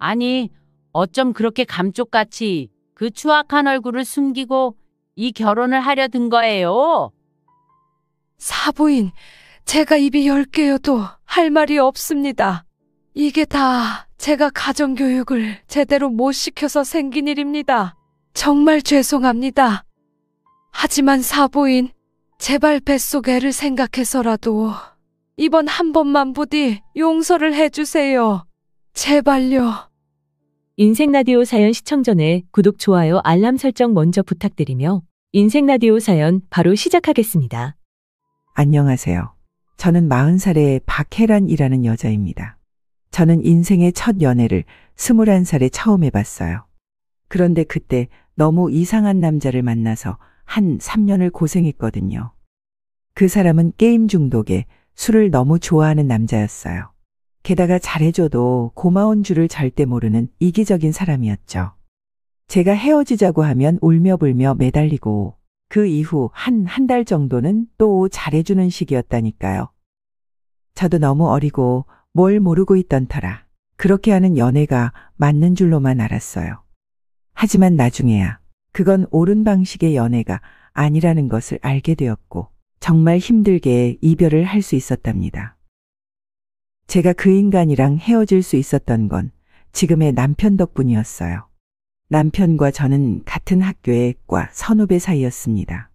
아니, 어쩜 그렇게 감쪽같이 그 추악한 얼굴을 숨기고 이 결혼을 하려 든 거예요? 사부인, 제가 입이 10개여도 할 말이 없습니다. 이게 다 제가 가정교육을 제대로 못 시켜서 생긴 일입니다. 정말 죄송합니다. 하지만 사부인, 제발 뱃속 애를 생각해서라도 이번 한 번만 부디 용서를 해주세요. 제발요. 인생라디오 사연 시청 전에 구독, 좋아요, 알람 설정 먼저 부탁드리며 인생라디오 사연 바로 시작하겠습니다. 안녕하세요. 저는 40살의 박혜란이라는 여자입니다. 저는 인생의 첫 연애를 21살에 처음 해봤어요. 그런데 그때 너무 이상한 남자를 만나서 한 3년을 고생했거든요. 그 사람은 게임 중독에 술을 너무 좋아하는 남자였어요. 게다가 잘해줘도 고마운 줄을 절대 모르는 이기적인 사람이었죠. 제가 헤어지자고 하면 울며불며 매달리고 그 이후 한 달 정도는 또 잘해주는 시기였다니까요. 저도 너무 어리고 뭘 모르고 있던 터라 그렇게 하는 연애가 맞는 줄로만 알았어요. 하지만 나중에야 그건 옳은 방식의 연애가 아니라는 것을 알게 되었고 정말 힘들게 이별을 할 수 있었답니다. 제가 그 인간이랑 헤어질 수 있었던 건 지금의 남편 덕분이었어요. 남편과 저는 같은 학교의 과 선후배 사이였습니다.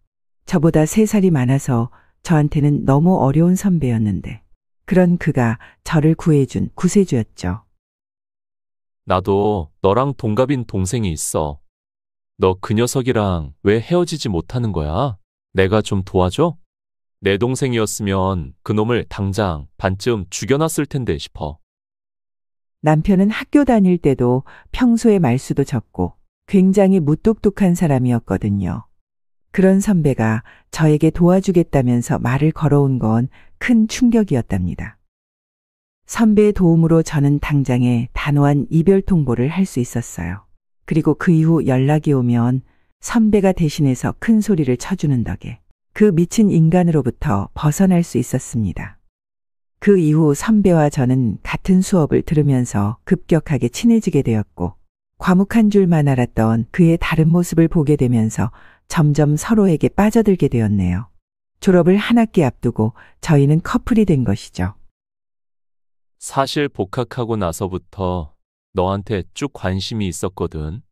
저보다 3살이 많아서 저한테는 너무 어려운 선배였는데 그런 그가 저를 구해준 구세주였죠. 나도 너랑 동갑인 동생이 있어. 너 그 녀석이랑 왜 헤어지지 못하는 거야? 내가 좀 도와줘? 내 동생이었으면 그놈을 당장 반쯤 죽여놨을 텐데 싶어. 남편은 학교 다닐 때도 평소에 말수도 적고 굉장히 무뚝뚝한 사람이었거든요. 그런 선배가 저에게 도와주겠다면서 말을 걸어온 건 큰 충격이었답니다. 선배의 도움으로 저는 당장에 단호한 이별 통보를 할 수 있었어요. 그리고 그 이후 연락이 오면 선배가 대신해서 큰 소리를 쳐주는 덕에 그 미친 인간으로부터 벗어날 수 있었습니다. 그 이후 선배와 저는 같은 수업을 들으면서 급격하게 친해지게 되었고 과묵한 줄만 알았던 그의 다른 모습을 보게 되면서 점점 서로에게 빠져들게 되었네요. 졸업을 한 학기 앞두고 저희는 커플이 된 것이죠. 사실 복학하고 나서부터 너한테 쭉 관심이 있었거든.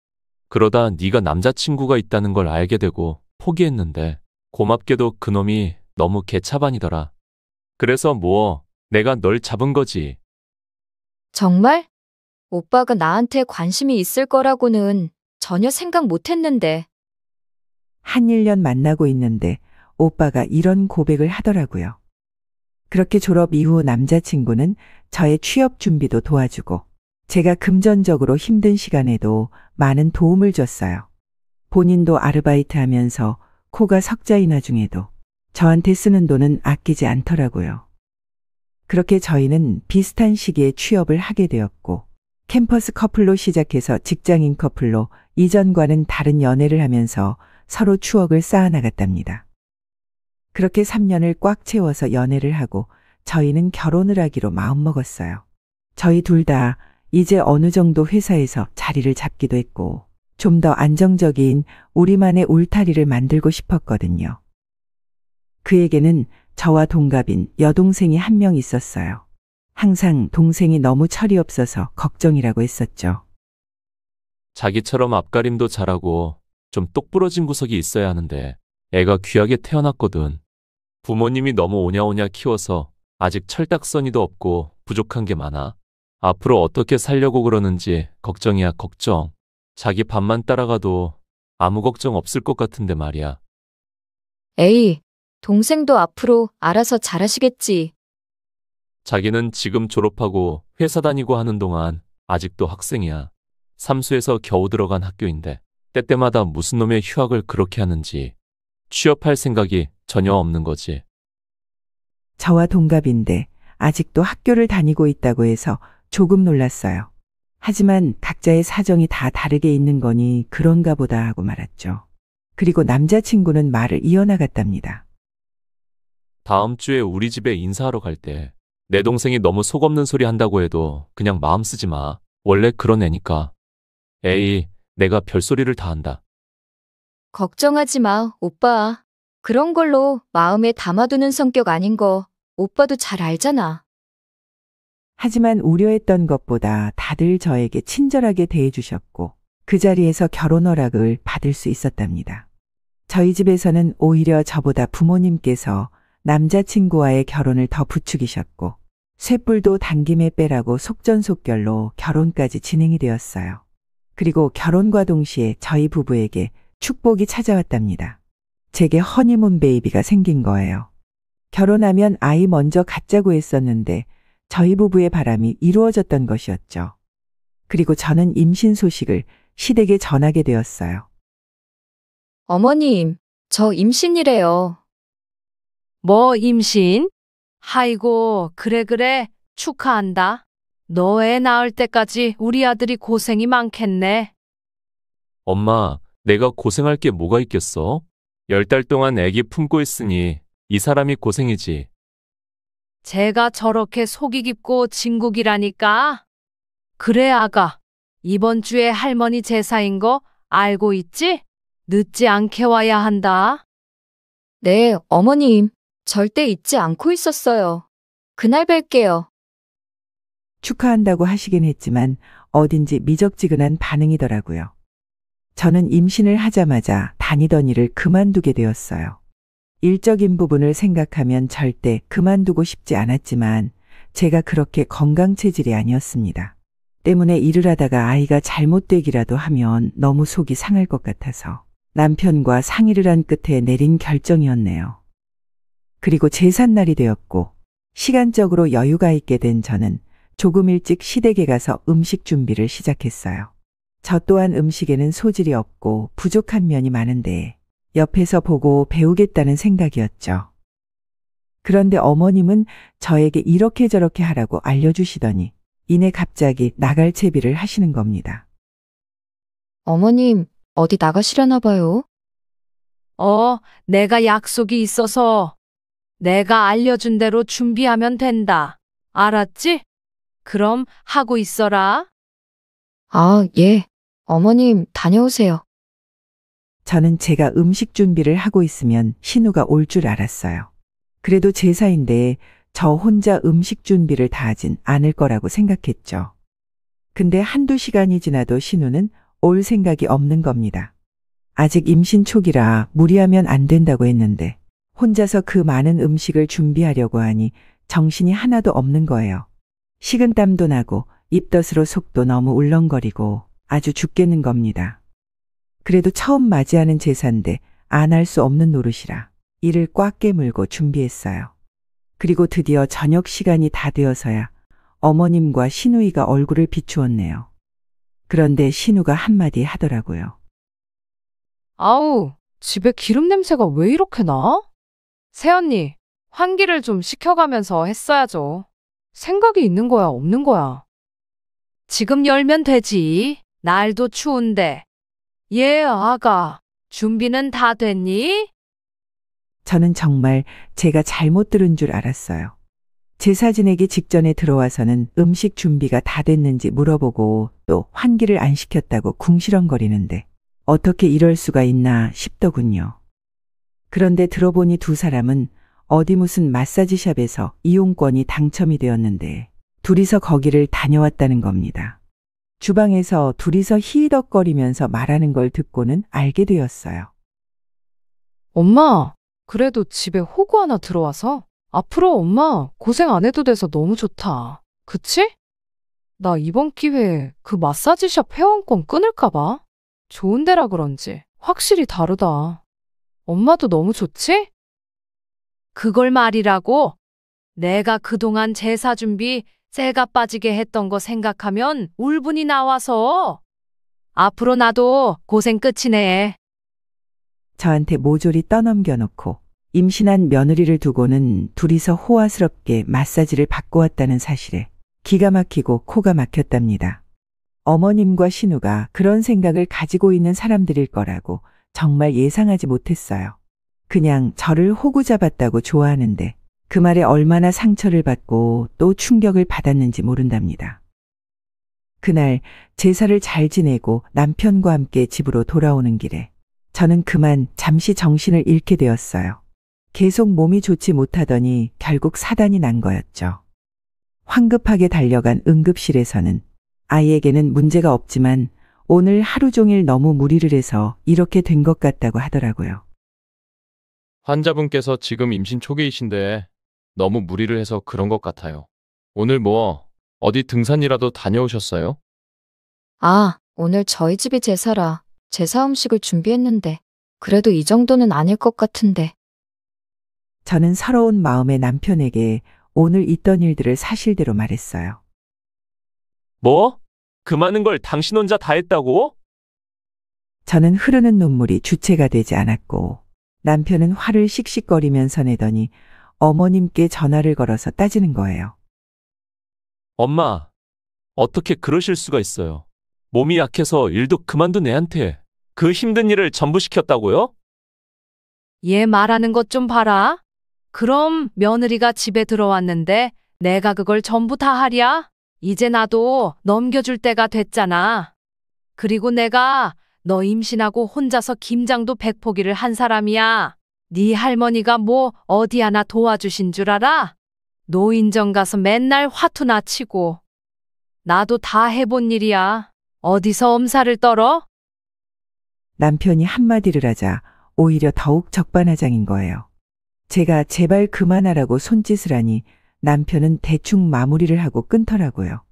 그러다 네가 남자친구가 있다는 걸 알게 되고 포기했는데 고맙게도 그놈이 너무 개차반이더라. 그래서 내가 널 잡은 거지. 정말? 오빠가 나한테 관심이 있을 거라고는 전혀 생각 못 했는데. 한 1년 만나고 있는데 오빠가 이런 고백을 하더라고요. 그렇게 졸업 이후 남자친구는 저의 취업 준비도 도와주고 제가 금전적으로 힘든 시간에도 많은 도움을 줬어요. 본인도 아르바이트 하면서 코가 석자이나 중에도 저한테 쓰는 돈은 아끼지 않더라고요. 그렇게 저희는 비슷한 시기에 취업을 하게 되었고 캠퍼스 커플로 시작해서 직장인 커플로 이전과는 다른 연애를 하면서 서로 추억을 쌓아나갔답니다. 그렇게 3년을 꽉 채워서 연애를 하고 저희는 결혼을 하기로 마음먹었어요. 저희 둘 다 이제 어느 정도 회사에서 자리를 잡기도 했고 좀 더 안정적인 우리만의 울타리를 만들고 싶었거든요. 그에게는 저와 동갑인 여동생이 한 명 있었어요. 항상 동생이 너무 철이 없어서 걱정이라고 했었죠. 자기처럼 앞가림도 잘하고 좀 똑부러진 구석이 있어야 하는데 애가 귀하게 태어났거든. 부모님이 너무 오냐오냐 키워서 아직 철딱서니도 없고 부족한 게 많아. 앞으로 어떻게 살려고 그러는지 걱정이야, 걱정. 자기 밥만 따라가도 아무 걱정 없을 것 같은데 말이야. 에이, 동생도 앞으로 알아서 잘하시겠지. 자기는 지금 졸업하고 회사 다니고 하는 동안 아직도 학생이야. 삼수에서 겨우 들어간 학교인데 때때마다 무슨 놈의 휴학을 그렇게 하는지 취업할 생각이 전혀 없는 거지. 저와 동갑인데 아직도 학교를 다니고 있다고 해서 조금 놀랐어요. 하지만 각자의 사정이 다 다르게 있는 거니 그런가 보다 하고 말았죠. 그리고 남자친구는 말을 이어나갔답니다. 다음 주에 우리 집에 인사하러 갈 때 내 동생이 너무 속 없는 소리 한다고 해도 그냥 마음 쓰지 마. 원래 그런 애니까. 에이, 내가 별소리를 다 한다. 걱정하지 마, 오빠. 그런 걸로 마음에 담아두는 성격 아닌 거 오빠도 잘 알잖아. 하지만 우려했던 것보다 다들 저에게 친절하게 대해주셨고 그 자리에서 결혼 허락을 받을 수 있었답니다. 저희 집에서는 오히려 저보다 부모님께서 남자친구와의 결혼을 더 부추기셨고 쇳불도 당김에 빼라고 속전속결로 결혼까지 진행이 되었어요. 그리고 결혼과 동시에 저희 부부에게 축복이 찾아왔답니다. 제게 허니문 베이비가 생긴 거예요. 결혼하면 아이 먼저 갖자고 했었는데 저희 부부의 바람이 이루어졌던 것이었죠. 그리고 저는 임신 소식을 시댁에 전하게 되었어요. 어머님, 저 임신이래요. 뭐 임신? 아이고, 그래. 축하한다. 너 애 낳을 때까지 우리 아들이 고생이 많겠네. 엄마, 내가 고생할 게 뭐가 있겠어? 10달 동안 애기 품고 있으니 이 사람이 고생이지. 제가 저렇게 속이 깊고 진국이라니까. 그래, 아가. 이번 주에 할머니 제사인 거 알고 있지? 늦지 않게 와야 한다. 네, 어머님. 절대 잊지 않고 있었어요. 그날 뵐게요. 축하한다고 하시긴 했지만 어딘지 미적지근한 반응이더라고요. 저는 임신을 하자마자 다니던 일을 그만두게 되었어요. 일적인 부분을 생각하면 절대 그만두고 싶지 않았지만 제가 그렇게 건강 체질이 아니었습니다. 때문에 일을 하다가 아이가 잘못되기라도 하면 너무 속이 상할 것 같아서 남편과 상의를 한 끝에 내린 결정이었네요. 그리고 제삿날이 되었고 시간적으로 여유가 있게 된 저는 조금 일찍 시댁에 가서 음식 준비를 시작했어요. 저 또한 음식에는 소질이 없고 부족한 면이 많은데 옆에서 보고 배우겠다는 생각이었죠. 그런데 어머님은 저에게 이렇게 저렇게 하라고 알려주시더니 이내 갑자기 나갈 채비를 하시는 겁니다. 어머님, 어디 나가시려나 봐요? 내가 약속이 있어서 내가 알려준 대로 준비하면 된다. 알았지? 그럼 하고 있어라. 아, 예. 어머님, 다녀오세요. 저는 제가 음식 준비를 하고 있으면 신우가 올 줄 알았어요. 그래도 제사인데 저 혼자 음식 준비를 다 하진 않을 거라고 생각했죠. 근데 한두 시간이 지나도 신우는 올 생각이 없는 겁니다. 아직 임신 초기라 무리하면 안 된다고 했는데 혼자서 그 많은 음식을 준비하려고 하니 정신이 하나도 없는 거예요. 식은땀도 나고 입덧으로 속도 너무 울렁거리고 아주 죽겠는 겁니다. 그래도 처음 맞이하는 제사인데 안 할 수 없는 노릇이라 이를 꽉 깨물고 준비했어요. 그리고 드디어 저녁 시간이 다 되어서야 어머님과 신우이가 얼굴을 비추었네요. 그런데 신우가 한마디 하더라고요. 아우, 집에 기름 냄새가 왜 이렇게 나? 새언니, 환기를 좀 시켜가면서 했어야죠. 생각이 있는 거야, 없는 거야? 지금 열면 되지. 날도 추운데. 예, 아가. 준비는 다 됐니? 저는 정말 제가 잘못 들은 줄 알았어요. 제사 지내기 직전에 들어와서는 음식 준비가 다 됐는지 물어보고 또 환기를 안 시켰다고 궁시렁거리는데 어떻게 이럴 수가 있나 싶더군요. 그런데 들어보니 두 사람은 어디 무슨 마사지샵에서 이용권이 당첨이 되었는데 둘이서 거기를 다녀왔다는 겁니다. 주방에서 둘이서 히덕거리면서 말하는 걸 듣고는 알게 되었어요. 엄마, 그래도 집에 호구 하나 들어와서 앞으로 엄마 고생 안 해도 돼서 너무 좋다. 그치? 나 이번 기회에 그 마사지샵 회원권 끊을까 봐. 좋은 데라 그런지 확실히 다르다. 엄마도 너무 좋지? 그걸 말이라고? 내가 그동안 제사 준비 쇠가 빠지게 했던 거 생각하면 울분이 나와서. 앞으로 나도 고생 끝이네. 저한테 모조리 떠넘겨 놓고 임신한 며느리를 두고는 둘이서 호화스럽게 마사지를 받고 왔다는 사실에 기가 막히고 코가 막혔답니다. 어머님과 신우가 그런 생각을 가지고 있는 사람들일 거라고 정말 예상하지 못했어요. 그냥 저를 호구 잡았다고 좋아하는데 그 말에 얼마나 상처를 받고 또 충격을 받았는지 모른답니다. 그날 제사를 잘 지내고 남편과 함께 집으로 돌아오는 길에 저는 그만 잠시 정신을 잃게 되었어요. 계속 몸이 좋지 못하더니 결국 사단이 난 거였죠. 황급하게 달려간 응급실에서는 아이에게는 문제가 없지만 오늘 하루 종일 너무 무리를 해서 이렇게 된 것 같다고 하더라고요. 환자분께서 지금 임신 초기이신데 너무 무리를 해서 그런 것 같아요. 오늘 어디 등산이라도 다녀오셨어요? 아, 오늘 저희 집이 제사라 제사 음식을 준비했는데 그래도 이 정도는 아닐 것 같은데. 저는 서러운 마음에 남편에게 오늘 있던 일들을 사실대로 말했어요. 뭐? 그 많은 걸 당신 혼자 다 했다고? 저는 흐르는 눈물이 주체가 되지 않았고 남편은 화를 씩씩거리면서 내더니 어머님께 전화를 걸어서 따지는 거예요. 엄마, 어떻게 그러실 수가 있어요? 몸이 약해서 일도 그만둔 애한테 그 힘든 일을 전부 시켰다고요? 얘 말하는 것 좀 봐라. 그럼 며느리가 집에 들어왔는데 내가 그걸 전부 다 하랴? 이제 나도 넘겨줄 때가 됐잖아. 그리고 내가 너 임신하고 혼자서 김장도 100포기를 한 사람이야. 네 할머니가 뭐 어디 하나 도와주신 줄 알아? 노인정 가서 맨날 화투나 치고. 나도 다 해본 일이야. 어디서 엄살을 떨어? 남편이 한마디를 하자 오히려 더욱 적반하장인 거예요. 제가 제발 그만하라고 손짓을 하니 남편은 대충 마무리를 하고 끊더라고요.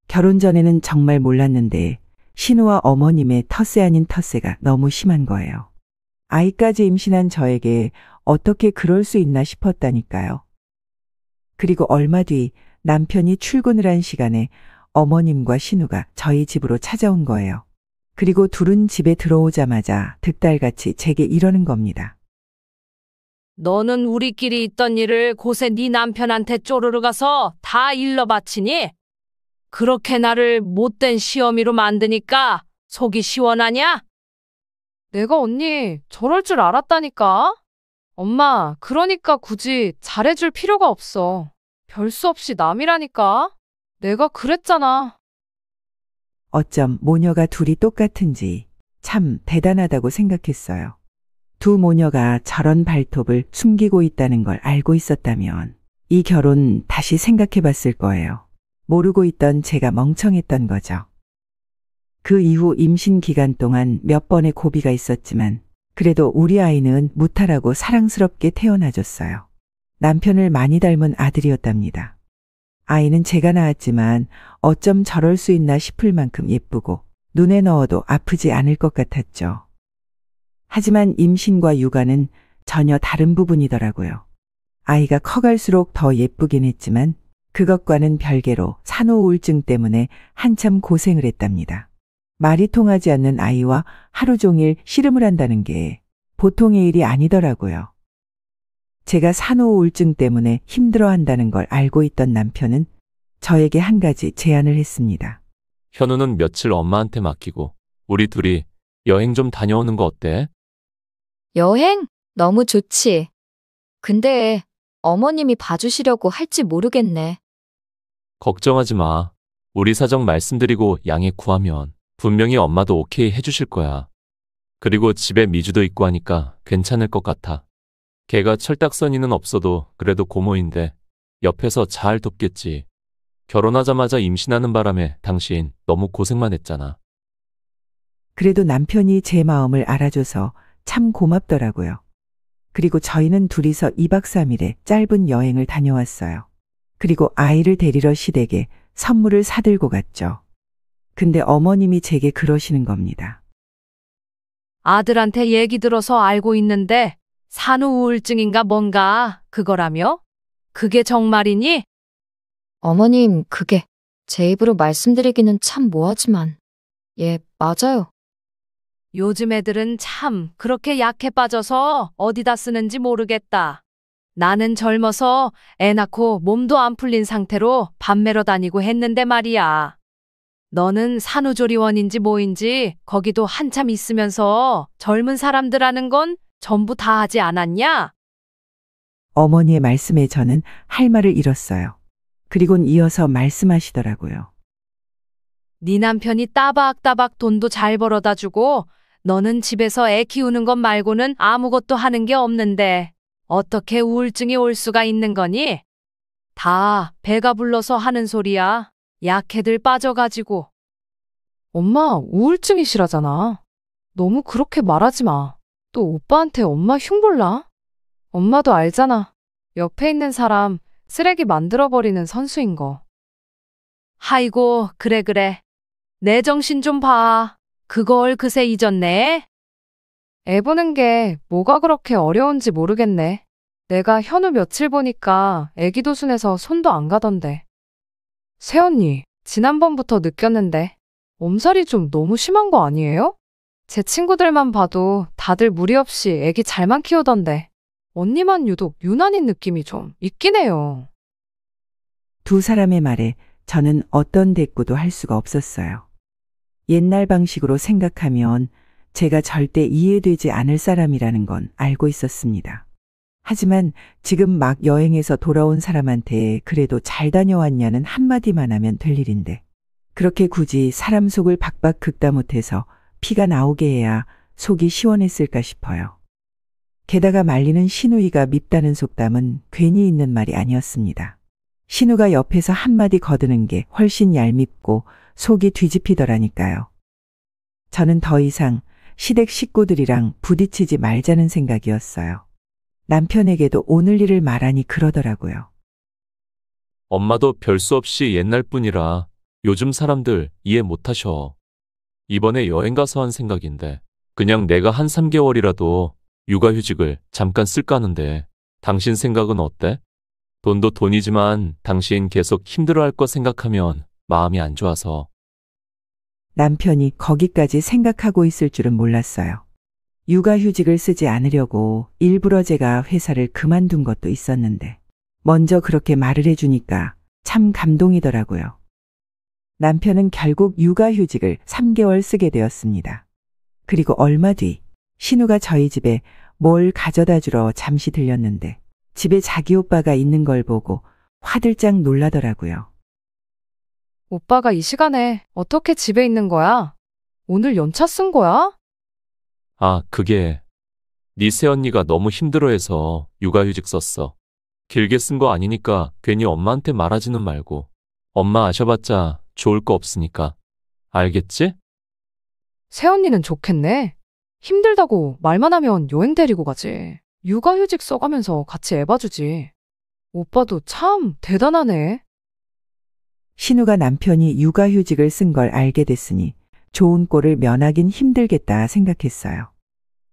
결혼 전에는 정말 몰랐는데 신우와 어머님의 텃세 아닌 텃세가 너무 심한 거예요. 아이까지 임신한 저에게 어떻게 그럴 수 있나 싶었다니까요. 그리고 얼마 뒤 남편이 출근을 한 시간에 어머님과 신우가 저희 집으로 찾아온 거예요. 그리고 둘은 집에 들어오자마자 득달같이 제게 이러는 겁니다. 너는 우리끼리 있던 일을 곳에 네 남편한테 쪼르르 가서 다 일러 바치니? 그렇게 나를 못된 시어미로 만드니까 속이 시원하냐? 내가 언니 저럴 줄 알았다니까? 엄마, 그러니까 굳이 잘해줄 필요가 없어. 별 수 없이 남이라니까? 내가 그랬잖아. 어쩜 모녀가 둘이 똑같은지 참 대단하다고 생각했어요. 두 모녀가 저런 발톱을 숨기고 있다는 걸 알고 있었다면 이 결혼 다시 생각해 봤을 거예요. 모르고 있던 제가 멍청했던 거죠. 그 이후 임신 기간 동안 몇 번의 고비가 있었지만 그래도 우리 아이는 무탈하고 사랑스럽게 태어나줬어요. 남편을 많이 닮은 아들이었답니다. 아이는 제가 낳았지만 어쩜 저럴 수 있나 싶을 만큼 예쁘고 눈에 넣어도 아프지 않을 것 같았죠. 하지만 임신과 육아는 전혀 다른 부분이더라고요. 아이가 커갈수록 더 예쁘긴 했지만 그것과는 별개로 산후 우울증 때문에 한참 고생을 했답니다. 말이 통하지 않는 아이와 하루 종일 씨름을 한다는 게 보통의 일이 아니더라고요. 제가 산후 우울증 때문에 힘들어한다는 걸 알고 있던 남편은 저에게 한 가지 제안을 했습니다. 현우는 며칠 엄마한테 맡기고 우리 둘이 여행 좀 다녀오는 거 어때? 여행? 너무 좋지. 근데 어머님이 봐주시려고 할지 모르겠네. 걱정하지 마. 우리 사정 말씀드리고 양해 구하면 분명히 엄마도 오케이 해주실 거야. 그리고 집에 미주도 있고 하니까 괜찮을 것 같아. 걔가 철딱서니는 없어도 그래도 고모인데 옆에서 잘 돕겠지. 결혼하자마자 임신하는 바람에 당신 너무 고생만 했잖아. 그래도 남편이 제 마음을 알아줘서 참 고맙더라고요. 그리고 저희는 둘이서 2박 3일의 짧은 여행을 다녀왔어요. 그리고 아이를 데리러 시댁에 선물을 사들고 갔죠. 근데 어머님이 제게 그러시는 겁니다. 아들한테 얘기 들어서 알고 있는데 산후 우울증인가 뭔가 그거라며? 그게 정말이니? 어머님, 그게 제 입으로 말씀드리기는 참 뭐하지만. 예, 맞아요. 요즘 애들은 참 그렇게 약해 빠져서 어디다 쓰는지 모르겠다. 나는 젊어서 애 낳고 몸도 안 풀린 상태로 밥 매러 다니고 했는데 말이야. 너는 산후조리원인지 뭐인지 거기도 한참 있으면서 젊은 사람들 하는 건 전부 다 하지 않았냐? 어머니의 말씀에 저는 할 말을 잃었어요. 그리곤 이어서 말씀하시더라고요. 네 남편이 따박따박 돈도 잘 벌어다 주고 너는 집에서 애 키우는 것 말고는 아무것도 하는 게 없는데 어떻게 우울증이 올 수가 있는 거니? 다 배가 불러서 하는 소리야. 약해들 빠져가지고. 엄마, 우울증이시라잖아. 너무 그렇게 말하지 마. 또 오빠한테 엄마 흉볼라? 엄마도 알잖아. 옆에 있는 사람 쓰레기 만들어버리는 선수인 거. 아이고, 그래. 내 정신 좀 봐. 그걸 그새 잊었네. 애 보는 게 뭐가 그렇게 어려운지 모르겠네. 내가 현우 며칠 보니까 애기도 순해서 손도 안 가던데. 새언니, 지난번부터 느꼈는데 엄살이 좀 너무 심한 거 아니에요? 제 친구들만 봐도 다들 무리 없이 애기 잘만 키우던데 언니만 유독 유난인 느낌이 좀 있긴 해요. 두 사람의 말에 저는 어떤 대꾸도 할 수가 없었어요. 옛날 방식으로 생각하면 제가 절대 이해되지 않을 사람이라는 건 알고 있었습니다. 하지만 지금 막 여행해서 돌아온 사람한테 그래도 잘 다녀왔냐는 한마디만 하면 될 일인데 그렇게 굳이 사람 속을 박박 긁다 못해서 피가 나오게 해야 속이 시원했을까 싶어요. 게다가 말리는 신우이가 밉다는 속담은 괜히 있는 말이 아니었습니다. 신우가 옆에서 한마디 거드는 게 훨씬 얄밉고 속이 뒤집히더라니까요. 저는 더 이상 시댁 식구들이랑 부딪히지 말자는 생각이었어요. 남편에게도 오늘 일을 말하니 그러더라고요. 엄마도 별 수 없이 옛날 뿐이라 요즘 사람들 이해 못하셔. 이번에 여행 가서 한 생각인데 그냥 내가 한 3개월이라도 육아휴직을 잠깐 쓸까 하는데 당신 생각은 어때? 돈도 돈이지만 당신 계속 힘들어할 거 생각하면 마음이 안 좋아서. 남편이 거기까지 생각하고 있을 줄은 몰랐어요. 육아휴직을 쓰지 않으려고 일부러 제가 회사를 그만둔 것도 있었는데 먼저 그렇게 말을 해주니까 참 감동이더라고요. 남편은 결국 육아휴직을 3개월 쓰게 되었습니다. 그리고 얼마 뒤 신우가 저희 집에 뭘 가져다 주러 잠시 들렸는데 집에 자기 오빠가 있는 걸 보고 화들짝 놀라더라고요. 오빠가 이 시간에 어떻게 집에 있는 거야? 오늘 연차 쓴 거야? 아, 그게 네 새언니가 너무 힘들어해서 육아휴직 썼어. 길게 쓴 거 아니니까 괜히 엄마한테 말하지는 말고. 엄마 아셔봤자 좋을 거 없으니까. 알겠지? 새언니는 좋겠네. 힘들다고 말만 하면 여행 데리고 가지. 육아휴직 써가면서 같이 애 봐주지. 오빠도 참 대단하네. 신우가 남편이 육아휴직을 쓴 걸 알게 됐으니 좋은 꼴을 면하긴 힘들겠다 생각했어요.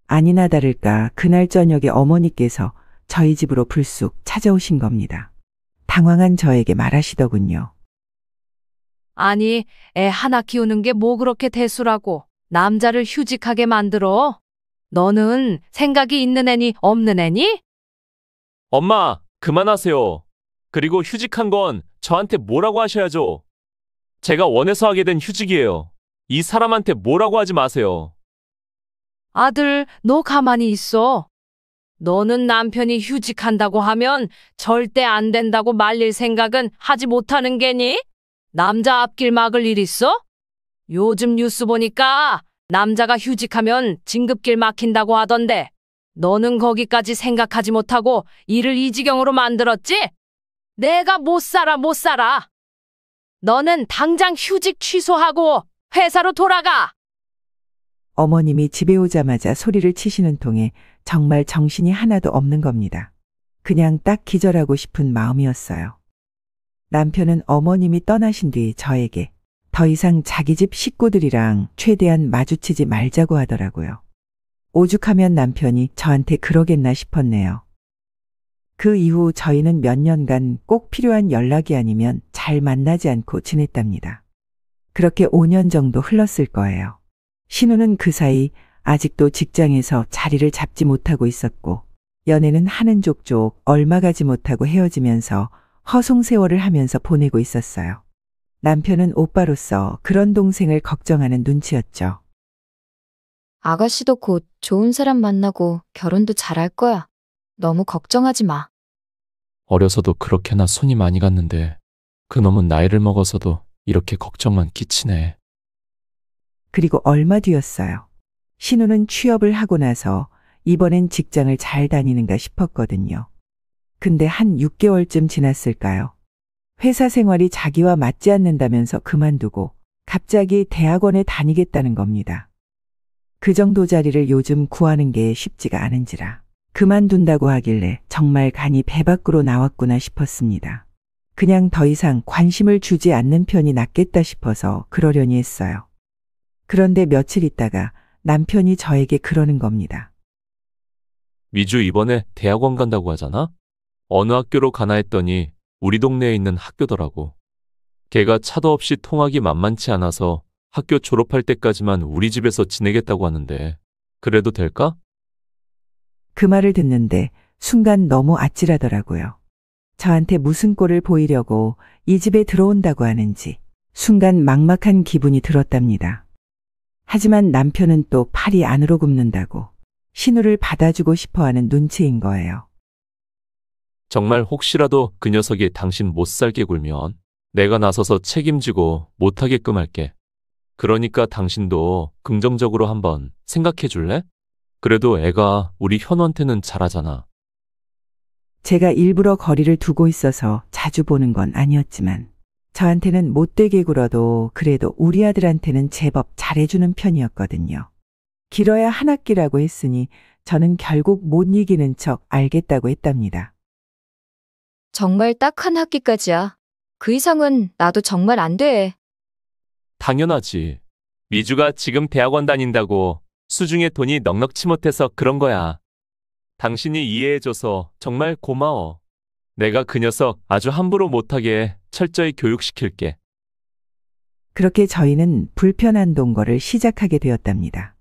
아니나 다를까 그날 저녁에 어머니께서 저희 집으로 불쑥 찾아오신 겁니다. 당황한 저에게 말하시더군요. 아니, 애 하나 키우는 게 뭐 그렇게 대수라고 남자를 휴직하게 만들어? 너는 생각이 있는 애니 없는 애니? 엄마, 그만하세요. 그리고 휴직한 건 저한테 뭐라고 하셔야죠. 제가 원해서 하게 된 휴직이에요. 이 사람한테 뭐라고 하지 마세요. 아들, 너 가만히 있어. 너는 남편이 휴직한다고 하면 절대 안 된다고 말릴 생각은 하지 못하는 게니? 남자 앞길 막을 일 있어? 요즘 뉴스 보니까 남자가 휴직하면 진급길 막힌다고 하던데 너는 거기까지 생각하지 못하고 일을 이 지경으로 만들었지? 내가 못 살아. 너는 당장 휴직 취소하고 회사로 돌아가. 어머님이 집에 오자마자 소리를 치시는 통에 정말 정신이 하나도 없는 겁니다. 그냥 딱 기절하고 싶은 마음이었어요. 남편은 어머님이 떠나신 뒤 저에게 더 이상 자기 집 식구들이랑 최대한 마주치지 말자고 하더라고요. 오죽하면 남편이 저한테 그러겠나 싶었네요. 그 이후 저희는 몇 년간 꼭 필요한 연락이 아니면 잘 만나지 않고 지냈답니다. 그렇게 5년 정도 흘렀을 거예요. 신우는 그 사이 아직도 직장에서 자리를 잡지 못하고 있었고 연애는 하는 족족 얼마 가지 못하고 헤어지면서 허송세월을 하면서 보내고 있었어요. 남편은 오빠로서 그런 동생을 걱정하는 눈치였죠. 아가씨도 곧 좋은 사람 만나고 결혼도 잘할 거야. 너무 걱정하지 마. 어려서도 그렇게나 손이 많이 갔는데 그놈은 나이를 먹어서도 이렇게 걱정만 끼치네. 그리고 얼마 뒤였어요. 신우는 취업을 하고 나서 이번엔 직장을 잘 다니는가 싶었거든요. 근데 한 6개월쯤 지났을까요? 회사 생활이 자기와 맞지 않는다면서 그만두고 갑자기 대학원에 다니겠다는 겁니다. 그 정도 자리를 요즘 구하는 게 쉽지가 않은지라 그만둔다고 하길래 정말 간이 배 밖으로 나왔구나 싶었습니다. 그냥 더 이상 관심을 주지 않는 편이 낫겠다 싶어서 그러려니 했어요. 그런데 며칠 있다가 남편이 저에게 그러는 겁니다. 미주 이번에 대학원 간다고 하잖아? 어느 학교로 가나 했더니 우리 동네에 있는 학교더라고. 걔가 차도 없이 통학이 만만치 않아서 학교 졸업할 때까지만 우리 집에서 지내겠다고 하는데 그래도 될까? 그 말을 듣는데 순간 너무 아찔하더라고요. 저한테 무슨 꼴을 보이려고 이 집에 들어온다고 하는지 순간 막막한 기분이 들었답니다. 하지만 남편은 또 팔이 안으로 굽는다고 신우를 받아주고 싶어하는 눈치인 거예요. 정말 혹시라도 그 녀석이 당신 못 살게 굴면 내가 나서서 책임지고 못하게끔 할게. 그러니까 당신도 긍정적으로 한번 생각해 줄래? 그래도 애가 우리 현우한테는 잘하잖아. 제가 일부러 거리를 두고 있어서 자주 보는 건 아니었지만 저한테는 못되게 굴어도 그래도 우리 아들한테는 제법 잘해주는 편이었거든요. 길어야 한 학기라고 했으니 저는 결국 못 이기는 척 알겠다고 했답니다. 정말 딱 한 학기까지야. 그 이상은 나도 정말 안 돼. 당연하지. 미주가 지금 대학원 다닌다고 수중에 돈이 넉넉치 못해서 그런 거야. 당신이 이해해줘서 정말 고마워. 내가 그 녀석 아주 함부로 못하게 철저히 교육시킬게. 그렇게 저희는 불편한 동거를 시작하게 되었답니다.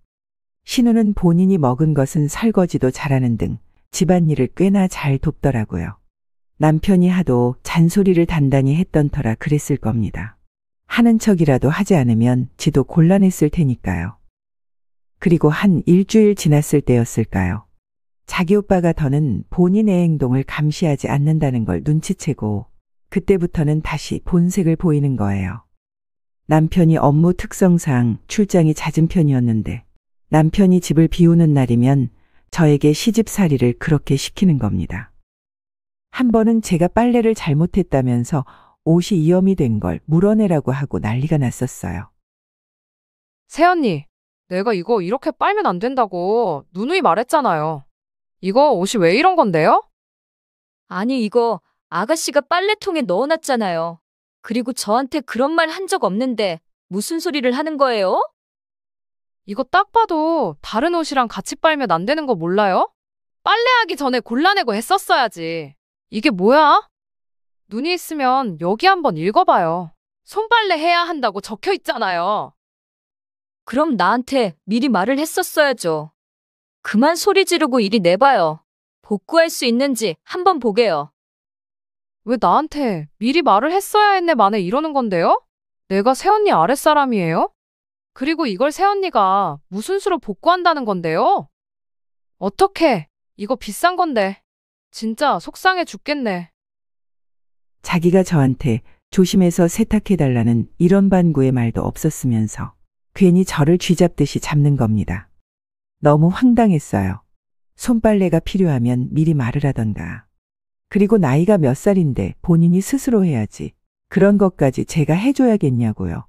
신우는 본인이 먹은 것은 설거지도 잘하는 등 집안일을 꽤나 잘 돕더라고요. 남편이 하도 잔소리를 단단히 했던 터라 그랬을 겁니다. 하는 척이라도 하지 않으면 지도 곤란했을 테니까요. 그리고 한 일주일 지났을 때였을까요? 자기 오빠가 더는 본인의 행동을 감시하지 않는다는 걸 눈치채고 그때부터는 다시 본색을 보이는 거예요. 남편이 업무 특성상 출장이 잦은 편이었는데 남편이 집을 비우는 날이면 저에게 시집살이를 그렇게 시키는 겁니다. 한 번은 제가 빨래를 잘못했다면서 옷이 이염이 된 걸 물어내라고 하고 난리가 났었어요. 새언니, 내가 이거 이렇게 빨면 안 된다고 누누이 말했잖아요. 이거 옷이 왜 이런 건데요? 아니, 이거 아가씨가 빨래통에 넣어놨잖아요. 그리고 저한테 그런 말 한 적 없는데 무슨 소리를 하는 거예요? 이거 딱 봐도 다른 옷이랑 같이 빨면 안 되는 거 몰라요? 빨래하기 전에 골라내고 했었어야지. 이게 뭐야? 눈이 있으면 여기 한번 읽어봐요. 손빨래 해야 한다고 적혀 있잖아요. 그럼 나한테 미리 말을 했었어야죠. 그만 소리 지르고 이리 내봐요. 복구할 수 있는지 한번 보게요. 왜 나한테 미리 말을 했어야 했네 만에 이러는 건데요? 내가 새언니 아랫사람이에요? 그리고 이걸 새언니가 무슨 수로 복구한다는 건데요? 어떡해. 이거 비싼 건데. 진짜 속상해 죽겠네. 자기가 저한테 조심해서 세탁해달라는 이런 반구의 말도 없었으면서 괜히 저를 쥐잡듯이 잡는 겁니다. 너무 황당했어요. 손빨래가 필요하면 미리 말을 하던가. 그리고 나이가 몇 살인데 본인이 스스로 해야지. 그런 것까지 제가 해줘야겠냐고요.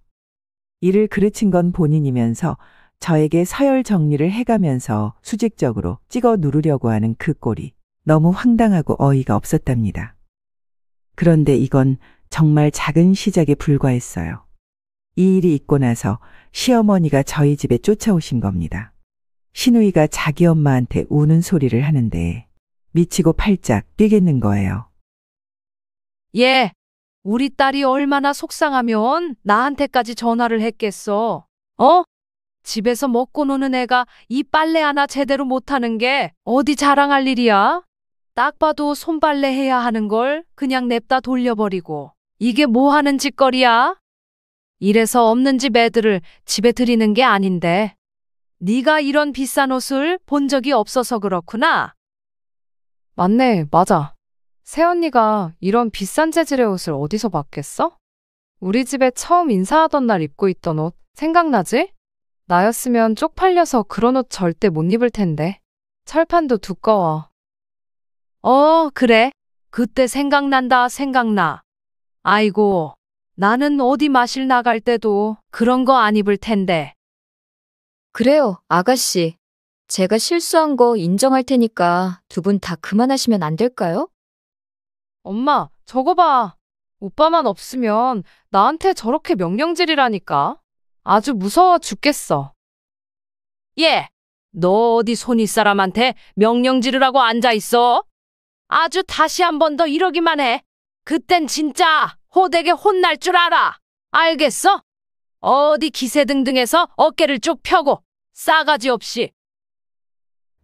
일을 그르친 건 본인이면서 저에게 서열 정리를 해가면서 수직적으로 찍어 누르려고 하는 그 꼴이 너무 황당하고 어이가 없었답니다. 그런데 이건 정말 작은 시작에 불과했어요. 이 일이 있고 나서 시어머니가 저희 집에 쫓아오신 겁니다. 신우이가 자기 엄마한테 우는 소리를 하는데 미치고 팔짝 뛰겠는 거예요. 예, 우리 딸이 얼마나 속상하면 나한테까지 전화를 했겠어. 어? 집에서 먹고 노는 애가 이 빨래 하나 제대로 못하는 게 어디 자랑할 일이야? 딱 봐도 손빨래 해야 하는 걸 그냥 냅다 돌려버리고 이게 뭐 하는 짓거리야? 이래서 없는 집 애들을 집에 들이는 게 아닌데 네가 이런 비싼 옷을 본 적이 없어서 그렇구나. 맞네, 맞아. 새언니가 이런 비싼 재질의 옷을 어디서 봤겠어? 우리 집에 처음 인사하던 날 입고 있던 옷 생각나지? 나였으면 쪽팔려서 그런 옷 절대 못 입을 텐데. 철판도 두꺼워. 그래. 그때 생각난다, 생각나. 아이고, 나는 어디 마실 나갈 때도 그런 거 안 입을 텐데. 그래요, 아가씨. 제가 실수한 거 인정할 테니까 두 분 다 그만하시면 안 될까요? 엄마, 저거 봐. 오빠만 없으면 나한테 저렇게 명령질이라니까. 아주 무서워 죽겠어. 예, 너 어디 손윗 사람한테 명령 지르라고 앉아있어? 아주 다시 한 번 더 이러기만 해. 그땐 진짜 호되게 혼날 줄 알아. 알겠어? 어디 기세등등해서 어깨를 쭉 펴고 싸가지 없이.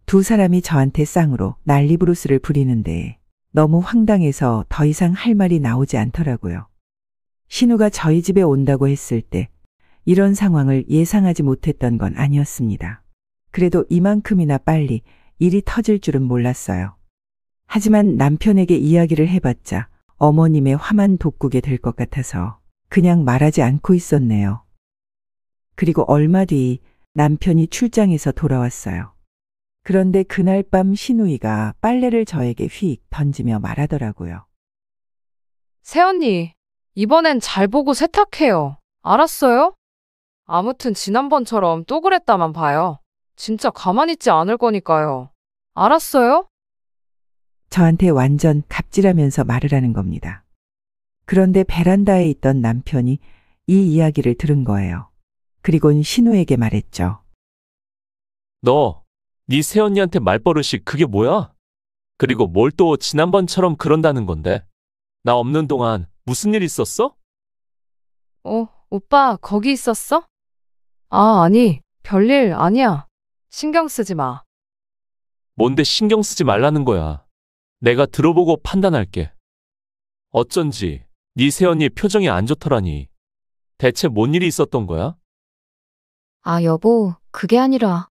두 사람이 저한테 쌍으로 난리부르스를 부리는데 너무 황당해서 더 이상 할 말이 나오지 않더라고요. 신우가 저희 집에 온다고 했을 때 이런 상황을 예상하지 못했던 건 아니었습니다. 그래도 이만큼이나 빨리 일이 터질 줄은 몰랐어요. 하지만 남편에게 이야기를 해봤자 어머님의 화만 돋구게 될 것 같아서 그냥 말하지 않고 있었네요. 그리고 얼마 뒤 남편이 출장에서 돌아왔어요. 그런데 그날 밤 신우이가 빨래를 저에게 휙 던지며 말하더라고요. 새언니, 이번엔 잘 보고 세탁해요. 알았어요? 아무튼 지난번처럼 또 그랬다만 봐요. 진짜 가만히 있지 않을 거니까요. 알았어요? 저한테 완전 갑질하면서 말을 하는 겁니다. 그런데 베란다에 있던 남편이 이 이야기를 들은 거예요. 그리곤 신우에게 말했죠. 네 새언니한테 말버릇이 그게 뭐야? 그리고 뭘 또 지난번처럼 그런다는 건데? 나 없는 동안 무슨 일 있었어? 오빠 거기 있었어? 아니, 별일 아니야. 신경 쓰지 마. 뭔데 신경 쓰지 말라는 거야. 내가 들어보고 판단할게. 어쩐지 네 새언니 표정이 안 좋더라니. 대체 뭔 일이 있었던 거야? 아, 여보, 그게 아니라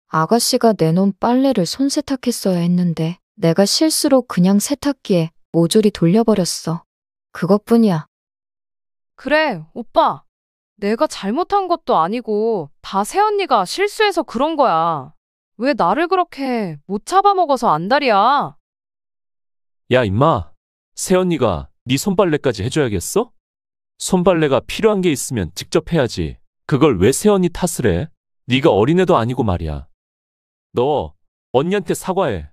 아가씨가 내놓은 빨래를 손세탁했어야 했는데 내가 실수로 그냥 세탁기에 모조리 돌려버렸어. 그것뿐이야. 그래, 오빠. 내가 잘못한 것도 아니고 다 새언니가 실수해서 그런 거야. 왜 나를 그렇게 못 잡아먹어서 안달이야? 야 임마, 새언니가 네 손빨래까지 해줘야겠어? 손빨래가 필요한 게 있으면 직접 해야지. 그걸 왜 새언니 탓을 해? 네가 어린애도 아니고 말이야. 너 언니한테 사과해.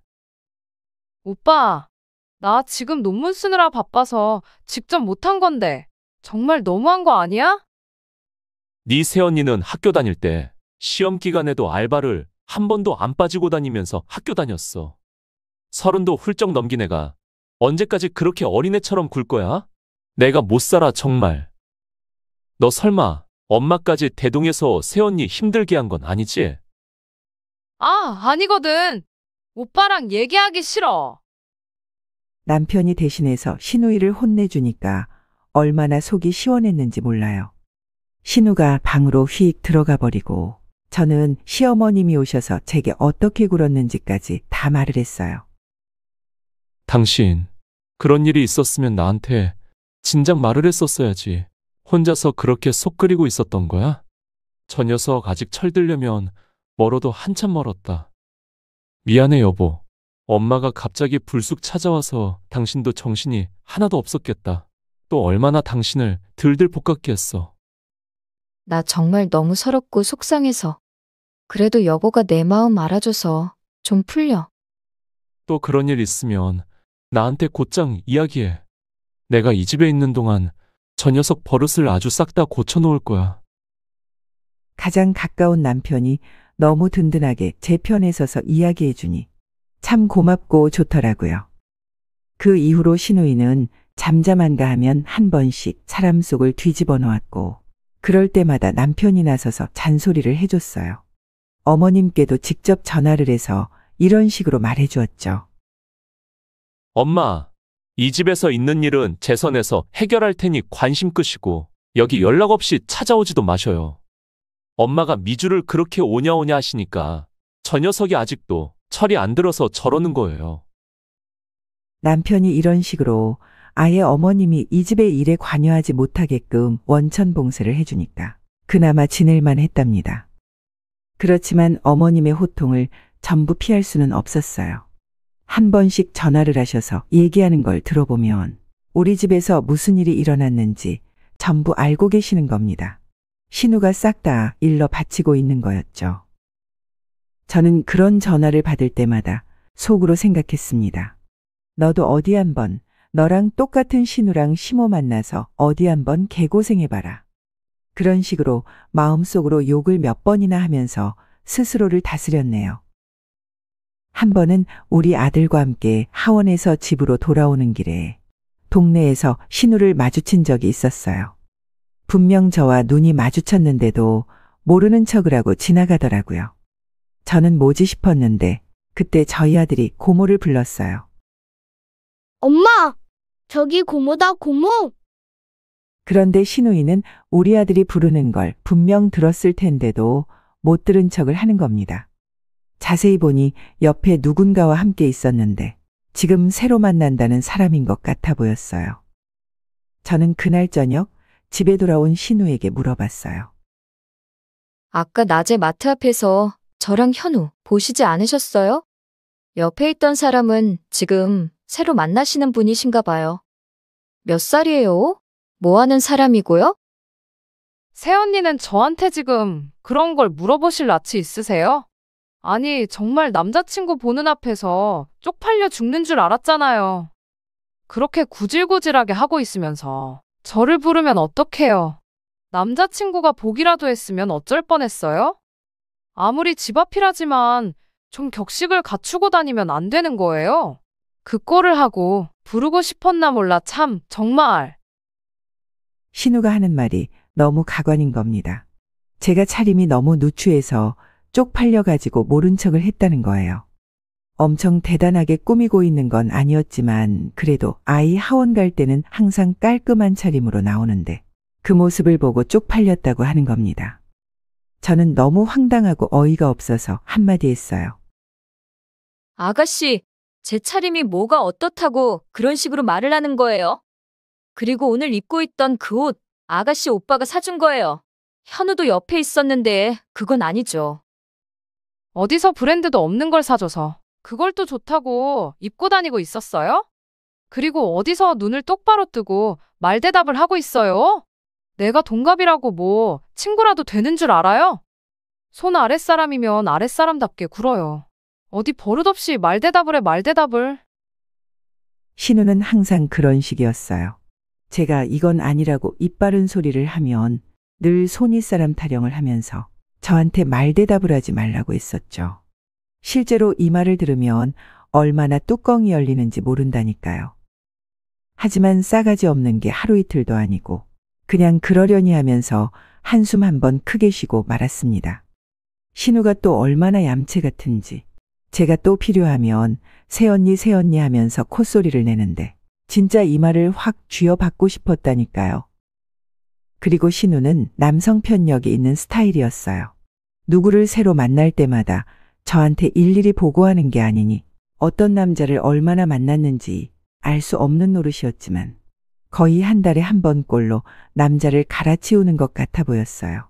오빠, 나 지금 논문 쓰느라 바빠서 직접 못한 건데 정말 너무한 거 아니야? 네 새언니는 학교 다닐 때 시험 기간에도 알바를 한 번도 안 빠지고 다니면서 학교 다녔어. 30도 훌쩍 넘긴 애가 언제까지 그렇게 어린애처럼 굴 거야? 내가 못 살아 정말. 너 설마 엄마까지 대동해서 새언니 힘들게 한 건 아니지? 아니거든. 오빠랑 얘기하기 싫어. 남편이 대신해서 신우이를 혼내주니까 얼마나 속이 시원했는지 몰라요. 신우가 방으로 휙 들어가 버리고 저는 시어머님이 오셔서 제게 어떻게 굴었는지까지 다 말을 했어요. 당신, 그런 일이 있었으면 나한테 진작 말을 했었어야지. 혼자서 그렇게 속 끓이고 있었던 거야? 저 녀석 아직 철들려면 멀어도 한참 멀었다. 미안해 여보. 엄마가 갑자기 불쑥 찾아와서 당신도 정신이 하나도 없었겠다. 또 얼마나 당신을 들들 볶았겠어. 나 정말 너무 서럽고 속상해서. 그래도 여보가 내 마음 알아줘서 좀 풀려. 또 그런 일 있으면 나한테 곧장 이야기해. 내가 이 집에 있는 동안 저 녀석 버릇을 아주 싹 다 고쳐놓을 거야. 가장 가까운 남편이 너무 든든하게 제 편에 서서 이야기해주니 참 고맙고 좋더라고요. 그 이후로 신우이는 잠잠한가 하면 한 번씩 사람 속을 뒤집어 놓았고 그럴 때마다 남편이 나서서 잔소리를 해줬어요. 어머님께도 직접 전화를 해서 이런 식으로 말해주었죠. 엄마, 이 집에서 있는 일은 제 선에서 해결할 테니 관심 끄시고 여기 연락 없이 찾아오지도 마셔요. 엄마가 미주를 그렇게 오냐오냐 하시니까 저 녀석이 아직도 철이 안 들어서 저러는 거예요. 남편이 이런 식으로 아예 어머님이 이 집의 일에 관여하지 못하게끔 원천 봉쇄를 해주니까 그나마 지낼만 했답니다. 그렇지만 어머님의 호통을 전부 피할 수는 없었어요. 한 번씩 전화를 하셔서 얘기하는 걸 들어보면 우리 집에서 무슨 일이 일어났는지 전부 알고 계시는 겁니다. 신우가 싹 다 일러 바치고 있는 거였죠. 저는 그런 전화를 받을 때마다 속으로 생각했습니다. 너도 어디 한번 너랑 똑같은 신우랑 시모 만나서 어디 한번 개고생해봐라. 그런 식으로 마음속으로 욕을 몇 번이나 하면서 스스로를 다스렸네요. 한 번은 우리 아들과 함께 하원에서 집으로 돌아오는 길에 동네에서 신우를 마주친 적이 있었어요. 분명 저와 눈이 마주쳤는데도 모르는 척을 하고 지나가더라고요. 저는 뭐지 싶었는데 그때 저희 아들이 고모를 불렀어요. 엄마, 저기 고모다, 고모. 그런데 신우이는 우리 아들이 부르는 걸 분명 들었을 텐데도 못 들은 척을 하는 겁니다. 자세히 보니 옆에 누군가와 함께 있었는데 지금 새로 만난다는 사람인 것 같아 보였어요. 저는 그날 저녁 집에 돌아온 신우에게 물어봤어요. 아까 낮에 마트 앞에서 저랑 현우 보시지 않으셨어요? 옆에 있던 사람은 지금 새로 만나시는 분이신가 봐요. 몇 살이에요? 뭐 하는 사람이고요? 새언니는 저한테 지금 그런 걸 물어보실 낯이 있으세요? 아니, 정말 남자친구 보는 앞에서 쪽팔려 죽는 줄 알았잖아요. 그렇게 구질구질하게 하고 있으면서 저를 부르면 어떡해요? 남자친구가 보기라도 했으면 어쩔 뻔했어요? 아무리 집 앞이라지만 좀 격식을 갖추고 다니면 안 되는 거예요. 그 꼴을 하고 부르고 싶었나 몰라 참 정말. 신우가 하는 말이 너무 가관인 겁니다. 제가 차림이 너무 누추해서 쪽팔려가지고 모른 척을 했다는 거예요. 엄청 대단하게 꾸미고 있는 건 아니었지만 그래도 아이 하원 갈 때는 항상 깔끔한 차림으로 나오는데 그 모습을 보고 쪽팔렸다고 하는 겁니다. 저는 너무 황당하고 어이가 없어서 한마디 했어요. 아가씨, 제 차림이 뭐가 어떻다고 그런 식으로 말을 하는 거예요? 그리고 오늘 입고 있던 그 옷, 아가씨 오빠가 사준 거예요. 현우도 옆에 있었는데 그건 아니죠. 어디서 브랜드도 없는 걸 사줘서 그걸 또 좋다고 입고 다니고 있었어요? 그리고 어디서 눈을 똑바로 뜨고 말대답을 하고 있어요? 내가 동갑이라고 뭐 친구라도 되는 줄 알아요? 손 아랫사람이면 아랫사람답게 굴어요. 어디 버릇없이 말대답을 해 말대답을. 신우는 항상 그런 식이었어요. 제가 이건 아니라고 입 바른 소리를 하면 늘 손윗사람 타령을 하면서 저한테 말대답을 하지 말라고 했었죠. 실제로 이 말을 들으면 얼마나 뚜껑이 열리는지 모른다니까요. 하지만 싸가지 없는 게 하루 이틀도 아니고 그냥 그러려니 하면서 한숨 한번 크게 쉬고 말았습니다. 신우가 또 얼마나 얌체 같은지 제가 또 필요하면 새언니 하면서 콧소리를 내는데 진짜 이 말을 확 쥐어받고 싶었다니까요. 그리고 신우는 남성 편력이 있는 스타일이었어요. 누구를 새로 만날 때마다 저한테 일일이 보고하는 게 아니니 어떤 남자를 얼마나 만났는지 알 수 없는 노릇이었지만 거의 한 달에 한 번꼴로 남자를 갈아치우는 것 같아 보였어요.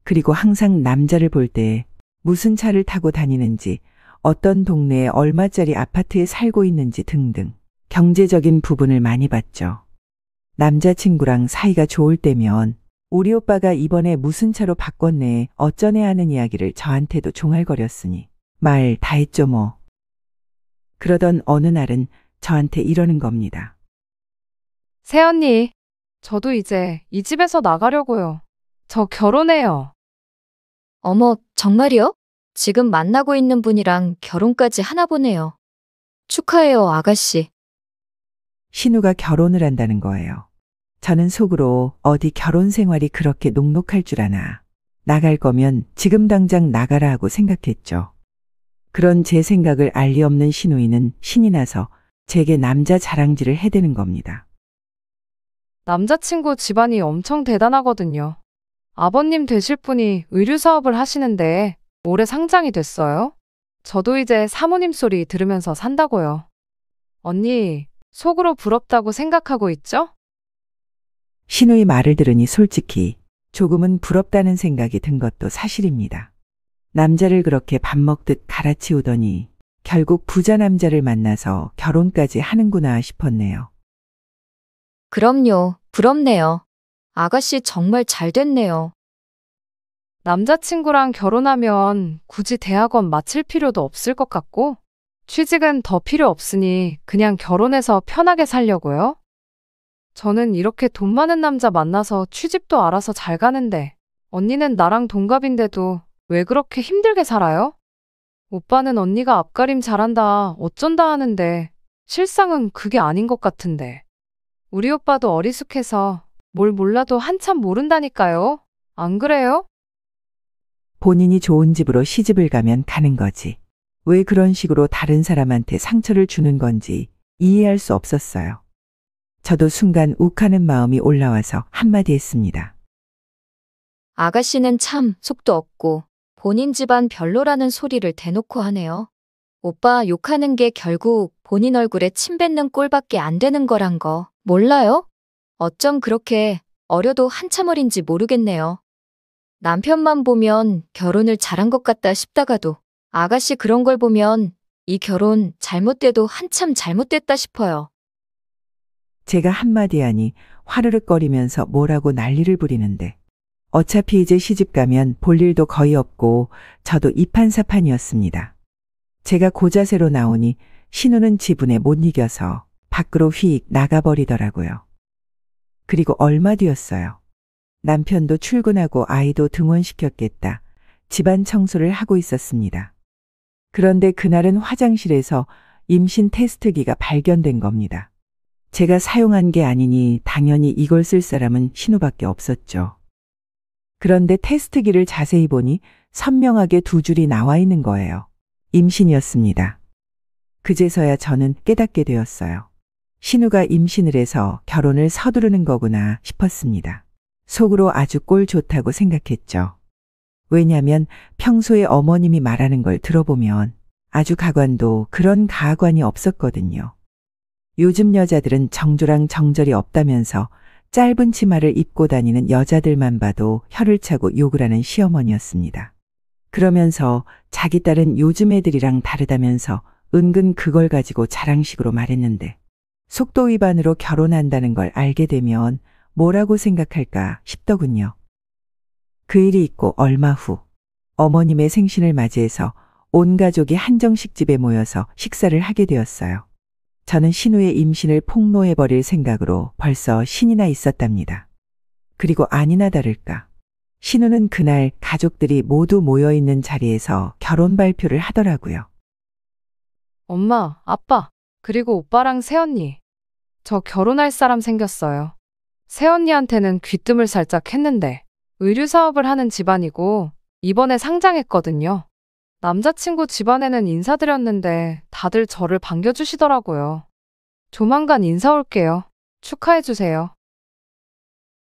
그리고 항상 남자를 볼 때 무슨 차를 타고 다니는지 어떤 동네에 얼마짜리 아파트에 살고 있는지 등등 경제적인 부분을 많이 봤죠. 남자친구랑 사이가 좋을 때면 우리 오빠가 이번에 무슨 차로 바꿨네 어쩌네 하는 이야기를 저한테도 종알거렸으니 말 다 했죠 뭐. 그러던 어느 날은 저한테 이러는 겁니다. 새언니, 저도 이제 이 집에서 나가려고요. 저 결혼해요. 어머, 정말이요? 지금 만나고 있는 분이랑 결혼까지 하나 보네요. 축하해요, 아가씨. 신우가 결혼을 한다는 거예요. 저는 속으로 어디 결혼 생활이 그렇게 녹록할 줄 아나. 나갈 거면 지금 당장 나가라 하고 생각했죠. 그런 제 생각을 알 리 없는 신우이는 신이 나서 제게 남자 자랑질을 해대는 겁니다. 남자친구 집안이 엄청 대단하거든요. 아버님 되실 분이 의류 사업을 하시는데 올해 상장이 됐어요. 저도 이제 사모님 소리 들으면서 산다고요. 언니, 속으로 부럽다고 생각하고 있죠? 신우의 말을 들으니 솔직히 조금은 부럽다는 생각이 든 것도 사실입니다. 남자를 그렇게 밥 먹듯 갈아치우더니 결국 부자 남자를 만나서 결혼까지 하는구나 싶었네요. 그럼요. 부럽네요. 아가씨 정말 잘 됐네요. 남자친구랑 결혼하면 굳이 대학원 마칠 필요도 없을 것 같고, 취직은 더 필요 없으니 그냥 결혼해서 편하게 살려고요. 저는 이렇게 돈 많은 남자 만나서 취직도 알아서 잘 가는데, 언니는 나랑 동갑인데도 왜 그렇게 힘들게 살아요? 오빠는 언니가 앞가림 잘한다, 어쩐다 하는데, 실상은 그게 아닌 것 같은데. 우리 오빠도 어리숙해서 뭘 몰라도 한참 모른다니까요. 안 그래요? 본인이 좋은 집으로 시집을 가면 가는 거지. 왜 그런 식으로 다른 사람한테 상처를 주는 건지 이해할 수 없었어요. 저도 순간 욱하는 마음이 올라와서 한마디 했습니다. 아가씨는 참 속도 없고 본인 집안 별로라는 소리를 대놓고 하네요. 오빠 욕하는 게 결국 본인 얼굴에 침 뱉는 꼴밖에 안 되는 거란 거 몰라요? 어쩜 그렇게 어려도 한참 어린지 모르겠네요. 남편만 보면 결혼을 잘한 것 같다 싶다가도 아가씨 그런 걸 보면 이 결혼 잘못돼도 한참 잘못됐다 싶어요. 제가 한마디 하니 화르륵거리면서 뭐라고 난리를 부리는데 어차피 이제 시집 가면 볼 일도 거의 없고 저도 이판사판이었습니다. 제가 고자세로 나오니 신우는 지분에 못 이겨서 밖으로 휙 나가버리더라고요. 그리고 얼마 뒤였어요. 남편도 출근하고 아이도 등원시켰겠다. 집안 청소를 하고 있었습니다. 그런데 그날은 화장실에서 임신 테스트기가 발견된 겁니다. 제가 사용한 게 아니니 당연히 이걸 쓸 사람은 신우밖에 없었죠. 그런데 테스트기를 자세히 보니 선명하게 두 줄이 나와 있는 거예요. 임신이었습니다. 그제서야 저는 깨닫게 되었어요. 신우가 임신을 해서 결혼을 서두르는 거구나 싶었습니다. 속으로 아주 꼴 좋다고 생각했죠. 왜냐면 평소에 어머님이 말하는 걸 들어보면 아주 가관도 그런 가관이 없었거든요. 요즘 여자들은 정조랑 정절이 없다면서 짧은 치마를 입고 다니는 여자들만 봐도 혀를 차고 욕을 하는 시어머니였습니다. 그러면서 자기 딸은 요즘 애들이랑 다르다면서 은근 그걸 가지고 자랑식으로 말했는데 속도 위반으로 결혼한다는 걸 알게 되면 뭐라고 생각할까 싶더군요. 그 일이 있고 얼마 후 어머님의 생신을 맞이해서 온 가족이 한정식 집에 모여서 식사를 하게 되었어요. 저는 신우의 임신을 폭로해버릴 생각으로 벌써 신이 나 있었답니다. 그리고 아니나 다를까. 신우는 그날 가족들이 모두 모여있는 자리에서 결혼 발표를 하더라고요. 엄마, 아빠, 그리고 오빠랑 새언니. 저 결혼할 사람 생겼어요. 새언니한테는 귀뜸을 살짝 했는데 의류 사업을 하는 집안이고 이번에 상장했거든요. 남자친구 집안에는 인사드렸는데 다들 저를 반겨주시더라고요. 조만간 인사 올게요. 축하해주세요.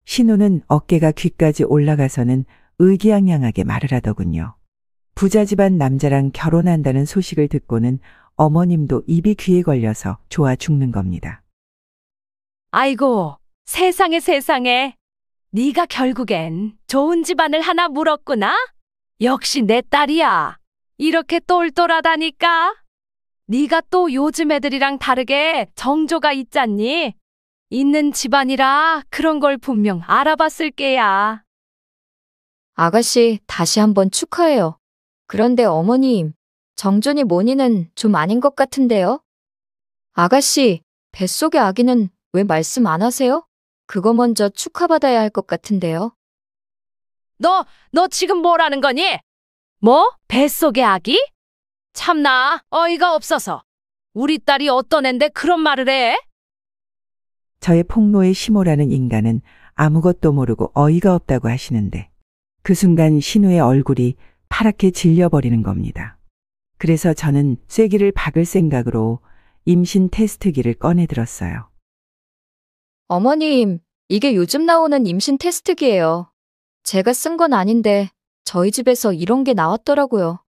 신우는 어깨가 귀까지 올라가서는 의기양양하게 말을 하더군요. 부자 집안 남자랑 결혼한다는 소식을 듣고는 어머님도 입이 귀에 걸려서 좋아 죽는 겁니다. 아이고, 세상에 세상에. 네가 결국엔 좋은 집안을 하나 물었구나? 역시 내 딸이야. 이렇게 똘똘하다니까. 네가 또 요즘 애들이랑 다르게 정조가 있잖니? 있는 집안이라 그런 걸 분명 알아봤을 게야. 아가씨 다시 한번 축하해요. 그런데 어머님, 정존이 모니는 좀 아닌 것 같은데요? 아가씨, 뱃속의 아기는 왜 말씀 안 하세요? 그거 먼저 축하받아야 할 것 같은데요. 너 지금 뭐라는 거니? 뭐? 뱃속의 아기? 참나, 어이가 없어서. 우리 딸이 어떤 앤데 그런 말을 해? 저의 폭로에 심오라는 인간은 아무것도 모르고 어이가 없다고 하시는데 그 순간 신우의 얼굴이 파랗게 질려버리는 겁니다. 그래서 저는 쐐기를 박을 생각으로 임신 테스트기를 꺼내 들었어요. 어머님, 이게 요즘 나오는 임신 테스트기예요. 제가 쓴 건 아닌데 저희 집에서 이런 게 나왔더라고요.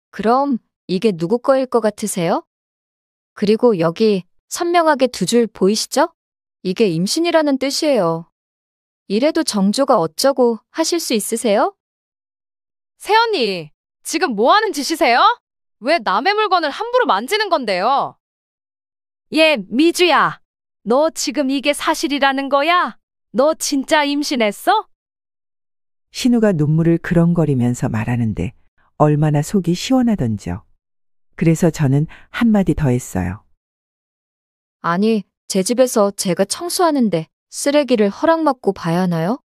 그럼 이게 누구 거일 것 같으세요? 그리고 여기 선명하게 두 줄 보이시죠? 이게 임신이라는 뜻이에요. 이래도 정조가 어쩌고 하실 수 있으세요? 새언니, 지금 뭐 하는 짓이세요? 왜 남의 물건을 함부로 만지는 건데요? 예, 미주야. 너 지금 이게 사실이라는 거야? 너 진짜 임신했어? 신우가 눈물을 그렁거리면서 말하는데 얼마나 속이 시원하던지요. 그래서 저는 한마디 더 했어요. 아니, 제 집에서 제가 청소하는데 쓰레기를 허락받고 봐야 하나요?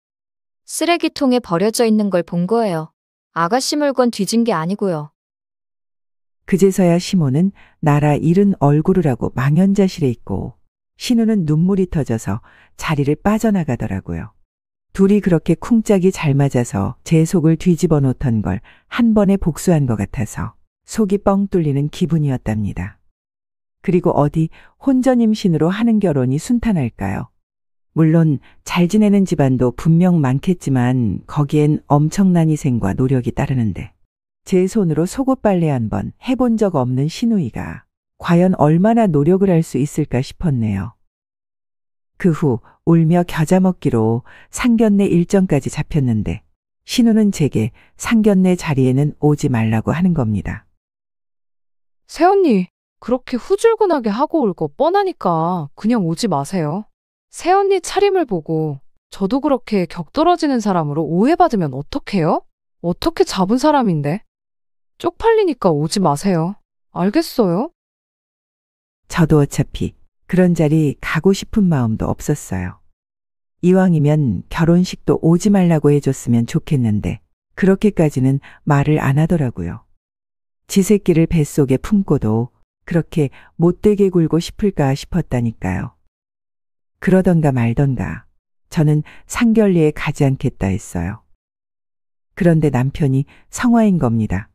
쓰레기통에 버려져 있는 걸 본 거예요. 아가씨 물건 뒤진 게 아니고요. 그제서야 시모는 나라 잃은 얼굴을 하고 망연자실해 있고 신우는 눈물이 터져서 자리를 빠져나가더라고요. 둘이 그렇게 쿵짝이 잘 맞아서 제 속을 뒤집어 놓던 걸 한 번에 복수한 것 같아서 속이 뻥 뚫리는 기분이었답니다. 그리고 어디 혼전 임신으로 하는 결혼이 순탄할까요? 물론 잘 지내는 집안도 분명 많겠지만 거기엔 엄청난 희생과 노력이 따르는데 제 손으로 속옷 빨래 한 번 해본 적 없는 시누이가 과연 얼마나 노력을 할 수 있을까 싶었네요. 그 후 울며 겨자 먹기로 상견례 일정까지 잡혔는데 신우는 제게 상견례 자리에는 오지 말라고 하는 겁니다. 새언니, 그렇게 후줄근하게 하고 올 거 뻔하니까 그냥 오지 마세요. 새언니 차림을 보고 저도 그렇게 격떨어지는 사람으로 오해받으면 어떡해요? 어떻게 잡은 사람인데? 쪽팔리니까 오지 마세요. 알겠어요? 저도 어차피 그런 자리 가고 싶은 마음도 없었어요. 이왕이면 결혼식도 오지 말라고 해줬으면 좋겠는데 그렇게까지는 말을 안 하더라고요. 지 새끼를 뱃속에 품고도 그렇게 못되게 굴고 싶을까 싶었다니까요. 그러던가 말던가 저는 상견례에 가지 않겠다 했어요. 그런데 남편이 성화인 겁니다.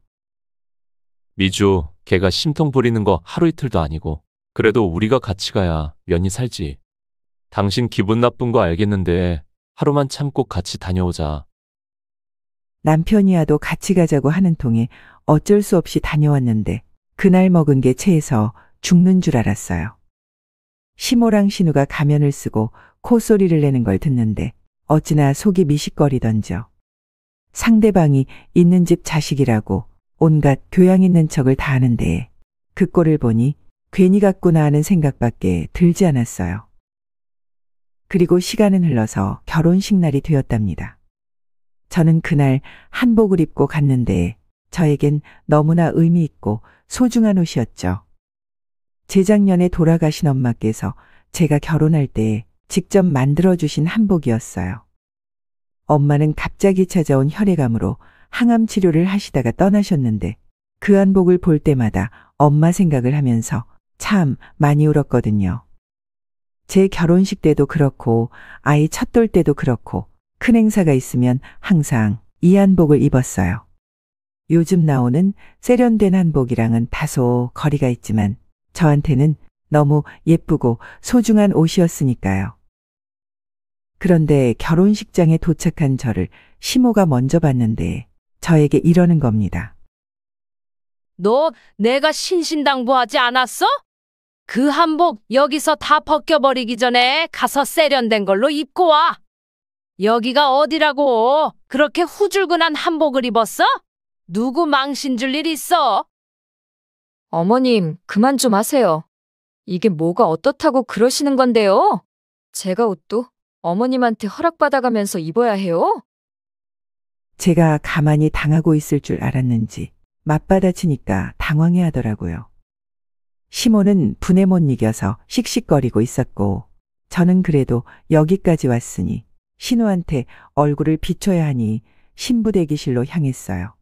미주, 걔가 심통 부리는 거 하루 이틀도 아니고 그래도 우리가 같이 가야 면이 살지. 당신 기분 나쁜 거 알겠는데 하루만 참고 같이 다녀오자. 남편이야도 같이 가자고 하는 통에 어쩔 수 없이 다녀왔는데 그날 먹은 게 체해서 죽는 줄 알았어요. 시모랑 신우가 가면을 쓰고 콧소리를 내는 걸 듣는데 어찌나 속이 미식거리던지요. 상대방이 있는 집 자식이라고 온갖 교양 있는 척을 다 하는데 그 꼴을 보니 괜히 갔구나 하는 생각밖에 들지 않았어요. 그리고 시간은 흘러서 결혼식 날이 되었답니다. 저는 그날 한복을 입고 갔는데 저에겐 너무나 의미 있고 소중한 옷이었죠. 재작년에 돌아가신 엄마께서 제가 결혼할 때 직접 만들어주신 한복이었어요. 엄마는 갑자기 찾아온 혈액암으로 항암 치료를 하시다가 떠나셨는데 그 한복을 볼 때마다 엄마 생각을 하면서 참 많이 울었거든요. 제 결혼식 때도 그렇고 아이 첫돌 때도 그렇고 큰 행사가 있으면 항상 이 한복을 입었어요. 요즘 나오는 세련된 한복이랑은 다소 거리가 있지만 저한테는 너무 예쁘고 소중한 옷이었으니까요. 그런데 결혼식장에 도착한 저를 시모가 먼저 봤는데 저에게 이러는 겁니다. 너 내가 신신당부하지 않았어? 그 한복 여기서 다 벗겨버리기 전에 가서 세련된 걸로 입고 와. 여기가 어디라고 그렇게 후줄근한 한복을 입었어? 누구 망신 줄 일 있어? 어머님, 그만 좀 하세요. 이게 뭐가 어떻다고 그러시는 건데요? 제가 옷도 어머님한테 허락받아가면서 입어야 해요? 제가 가만히 당하고 있을 줄 알았는지 맞받아치니까 당황해 하더라고요. 시모는 분에 못 이겨서 씩씩거리고 있었고 저는 그래도 여기까지 왔으니 신우한테 얼굴을 비춰야 하니 신부 대기실로 향했어요.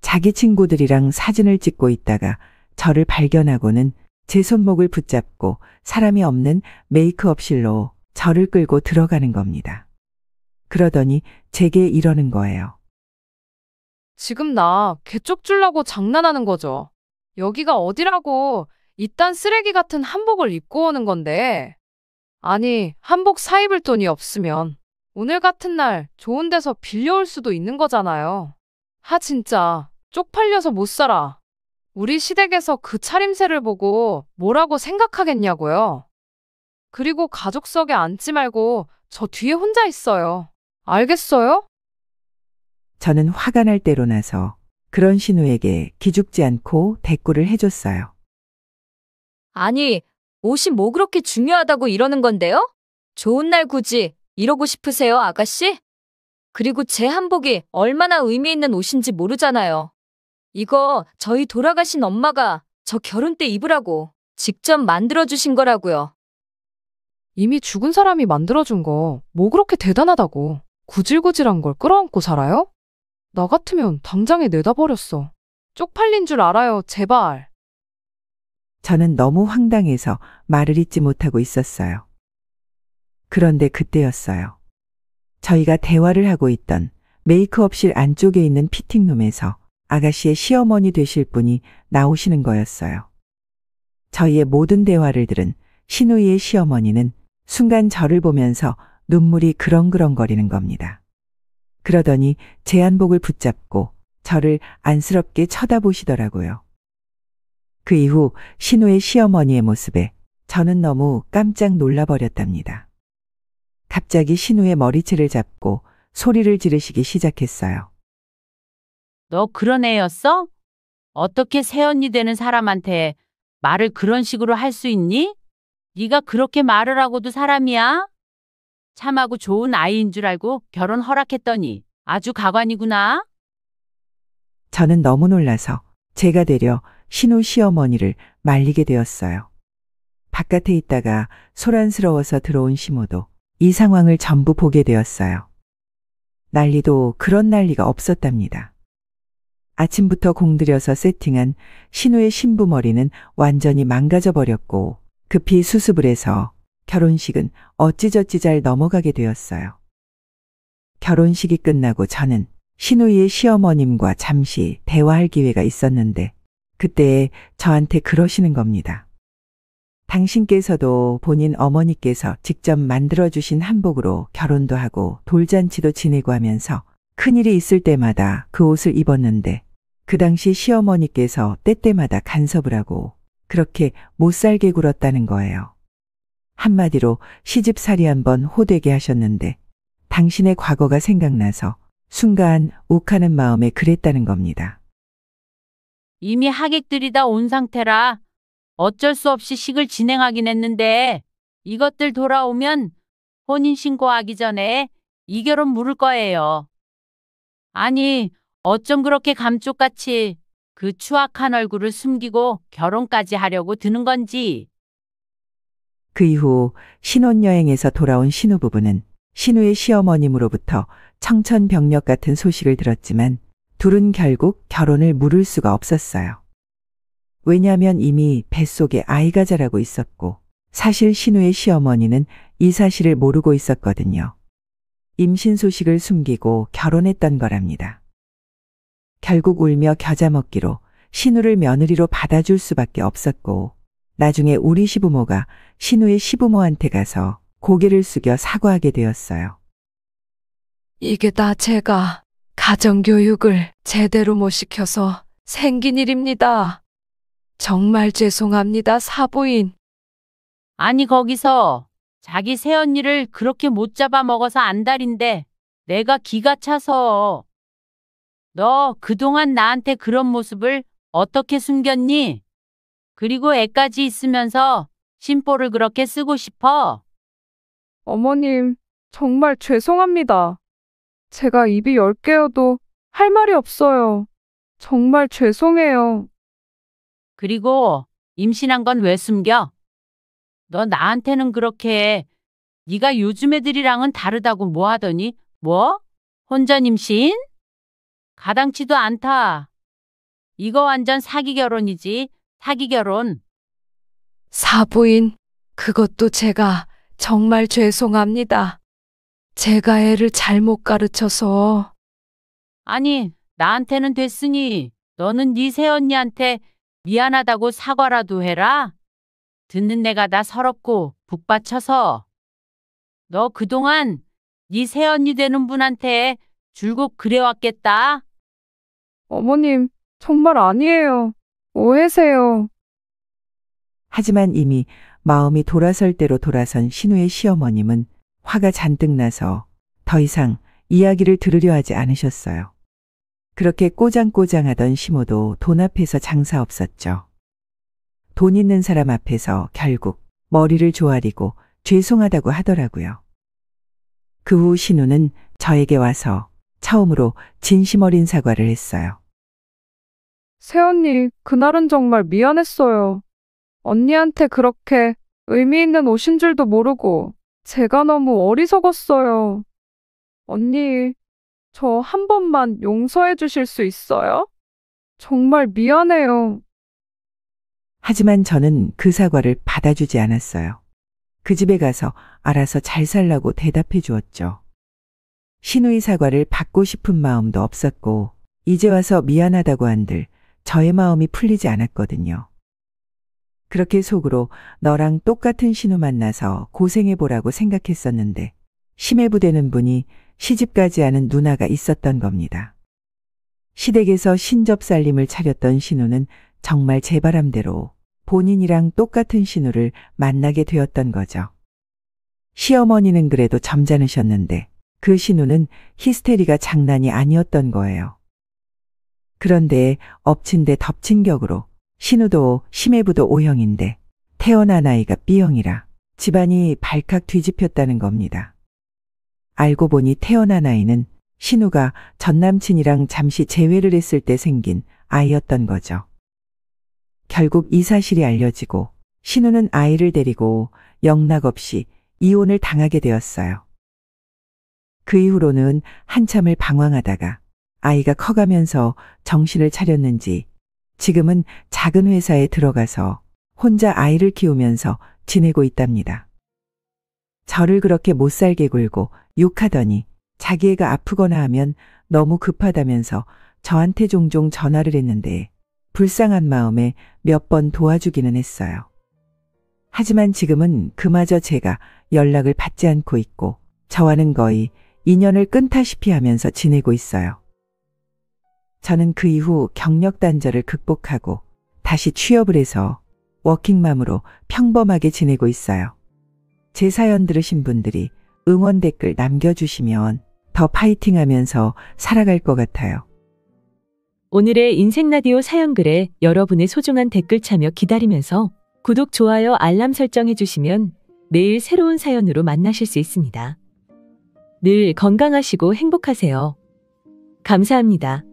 자기 친구들이랑 사진을 찍고 있다가 저를 발견하고는 제 손목을 붙잡고 사람이 없는 메이크업실로 저를 끌고 들어가는 겁니다. 그러더니 제게 이러는 거예요. 지금 나 개쪽 주려고 장난하는 거죠. 여기가 어디라고 이딴 쓰레기 같은 한복을 입고 오는 건데. 아니, 한복 사 입을 돈이 없으면 오늘 같은 날 좋은 데서 빌려올 수도 있는 거잖아요. 하 진짜 쪽팔려서 못 살아. 우리 시댁에서 그 차림새를 보고 뭐라고 생각하겠냐고요. 그리고 가족석에 앉지 말고 저 뒤에 혼자 있어요. 알겠어요? 저는 화가 날 대로 나서 그런 신우에게 기죽지 않고 대꾸를 해줬어요. 아니, 옷이 뭐 그렇게 중요하다고 이러는 건데요? 좋은 날 굳이 이러고 싶으세요, 아가씨? 그리고 제 한복이 얼마나 의미 있는 옷인지 모르잖아요. 이거 저희 돌아가신 엄마가 저 결혼 때 입으라고 직접 만들어주신 거라고요. 이미 죽은 사람이 만들어준 거 뭐 그렇게 대단하다고 구질구질한 걸 끌어안고 살아요? 나 같으면 당장에 내다 버렸어. 쪽팔린 줄 알아요, 제발. 저는 너무 황당해서 말을 잇지 못하고 있었어요. 그런데 그때였어요. 저희가 대화를 하고 있던 메이크업실 안쪽에 있는 피팅룸에서 아가씨의 시어머니 되실 분이 나오시는 거였어요. 저희의 모든 대화를 들은 신우이의 시어머니는 순간 저를 보면서 눈물이 그렁그렁거리는 겁니다. 그러더니 제 한복을 붙잡고 저를 안쓰럽게 쳐다보시더라고요. 그 이후 신우의 시어머니의 모습에 저는 너무 깜짝 놀라버렸답니다. 갑자기 신우의 머리채를 잡고 소리를 지르시기 시작했어요. 너 그런 애였어? 어떻게 새언니 되는 사람한테 말을 그런 식으로 할 수 있니? 네가 그렇게 말을 하고도 사람이야? 참하고 좋은 아이인 줄 알고 결혼 허락했더니 아주 가관이구나. 저는 너무 놀라서 제가 되려 신우 시어머니를 말리게 되었어요. 바깥에 있다가 소란스러워서 들어온 시모도 이 상황을 전부 보게 되었어요. 난리도 그런 난리가 없었답니다. 아침부터 공들여서 세팅한 신우의 신부 머리는 완전히 망가져 버렸고 급히 수습을 해서 결혼식은 어찌저찌 잘 넘어가게 되었어요. 결혼식이 끝나고 저는 신우이의 시어머님과 잠시 대화할 기회가 있었는데 그때 저한테 그러시는 겁니다. 당신께서도 본인 어머니께서 직접 만들어주신 한복으로 결혼도 하고 돌잔치도 지내고 하면서 큰일이 있을 때마다 그 옷을 입었는데 그 당시 시어머니께서 때때마다 간섭을 하고 그렇게 못살게 굴었다는 거예요. 한마디로 시집살이 한번 호되게 하셨는데 당신의 과거가 생각나서 순간 욱하는 마음에 그랬다는 겁니다. 이미 하객들이 다 온 상태라 어쩔 수 없이 식을 진행하긴 했는데 이것들 돌아오면 혼인신고하기 전에 이 결혼 물을 거예요. 아니, 어쩜 그렇게 감쪽같이 그 추악한 얼굴을 숨기고 결혼까지 하려고 드는 건지. 그 이후 신혼여행에서 돌아온 신우 부부는 신우의 시어머님으로부터 청천벽력 같은 소식을 들었지만 둘은 결국 결혼을 물을 수가 없었어요. 왜냐하면 이미 뱃속에 아이가 자라고 있었고 사실 신우의 시어머니는 이 사실을 모르고 있었거든요. 임신 소식을 숨기고 결혼했던 거랍니다. 결국 울며 겨자 먹기로 신우를 며느리로 받아줄 수밖에 없었고 나중에 우리 시부모가 신우의 시부모한테 가서 고개를 숙여 사과하게 되었어요. 이게 다 제가 가정교육을 제대로 못 시켜서 생긴 일입니다. 정말 죄송합니다, 사부인. 아니 거기서 자기 새언니를 그렇게 못 잡아먹어서 안달인데 내가 기가 차서. 너 그동안 나한테 그런 모습을 어떻게 숨겼니? 그리고 애까지 있으면서 심보를 그렇게 쓰고 싶어? 어머님, 정말 죄송합니다. 제가 입이 10개여도 할 말이 없어요. 정말 죄송해요. 그리고 임신한 건 왜 숨겨? 너 나한테는 그렇게 네가 요즘 애들이랑은 다르다고 뭐 하더니 뭐? 혼전 임신? 가당치도 않다. 이거 완전 사기 결혼이지. 사기 결혼. 사부인, 그것도 제가 정말 죄송합니다. 제가 애를 잘못 가르쳐서. 아니, 나한테는 됐으니 너는 네 새언니한테 미안하다고 사과라도 해라. 듣는 내가 다 서럽고 북받쳐서. 너 그동안 네 새언니 되는 분한테 줄곧 그래왔겠다. 어머님, 정말 아니에요. 오해세요. 하지만 이미 마음이 돌아설 대로 돌아선 신우의 시어머님은 화가 잔뜩 나서 더 이상 이야기를 들으려 하지 않으셨어요. 그렇게 꼬장꼬장하던 시모도 돈 앞에서 장사 없었죠. 돈 있는 사람 앞에서 결국 머리를 조아리고 죄송하다고 하더라고요. 그 후 신우는 저에게 와서 처음으로 진심 어린 사과를 했어요. 새언니, 그날은 정말 미안했어요. 언니한테 그렇게 의미 있는 옷인 줄도 모르고 제가 너무 어리석었어요. 언니, 저 한 번만 용서해 주실 수 있어요? 정말 미안해요. 하지만 저는 그 사과를 받아주지 않았어요. 그 집에 가서 알아서 잘 살라고 대답해 주었죠. 신우의 사과를 받고 싶은 마음도 없었고 이제 와서 미안하다고 한들 저의 마음이 풀리지 않았거든요. 그렇게 속으로 너랑 똑같은 신우 만나서 고생해보라고 생각했었는데 심해부되는 분이 시집가지 않은 누나가 있었던 겁니다. 시댁에서 신접살림을 차렸던 신우는 정말 제 바람대로 본인이랑 똑같은 신우를 만나게 되었던 거죠. 시어머니는 그래도 점잖으셨는데 그 신우는 히스테리가 장난이 아니었던 거예요. 그런데 엎친 데 덮친 격으로 신우도 심해부도 O형인데 태어난 아이가 B형이라 집안이 발칵 뒤집혔다는 겁니다. 알고 보니 태어난 아이는 신우가 전남친이랑 잠시 재회를 했을 때 생긴 아이였던 거죠. 결국 이 사실이 알려지고 신우는 아이를 데리고 영락없이 이혼을 당하게 되었어요. 그 이후로는 한참을 방황하다가 아이가 커가면서 정신을 차렸는지 지금은 작은 회사에 들어가서 혼자 아이를 키우면서 지내고 있답니다. 저를 그렇게 못살게 굴고 욕하더니 자기 애가 아프거나 하면 너무 급하다면서 저한테 종종 전화를 했는데 불쌍한 마음에 몇 번 도와주기는 했어요. 하지만 지금은 그마저 제가 연락을 받지 않고 있고 저와는 거의 인연을 끊다시피 하면서 지내고 있어요. 저는 그 이후 경력 단절을 극복하고 다시 취업을 해서 워킹맘으로 평범하게 지내고 있어요. 제 사연 들으신 분들이 응원 댓글 남겨주시면 더 파이팅하면서 살아갈 것 같아요. 오늘의 인생라디오 사연글에 여러분의 소중한 댓글 참여 기다리면서 구독, 좋아요, 알람 설정해 주시면 매일 새로운 사연으로 만나실 수 있습니다. 늘 건강하시고 행복하세요. 감사합니다.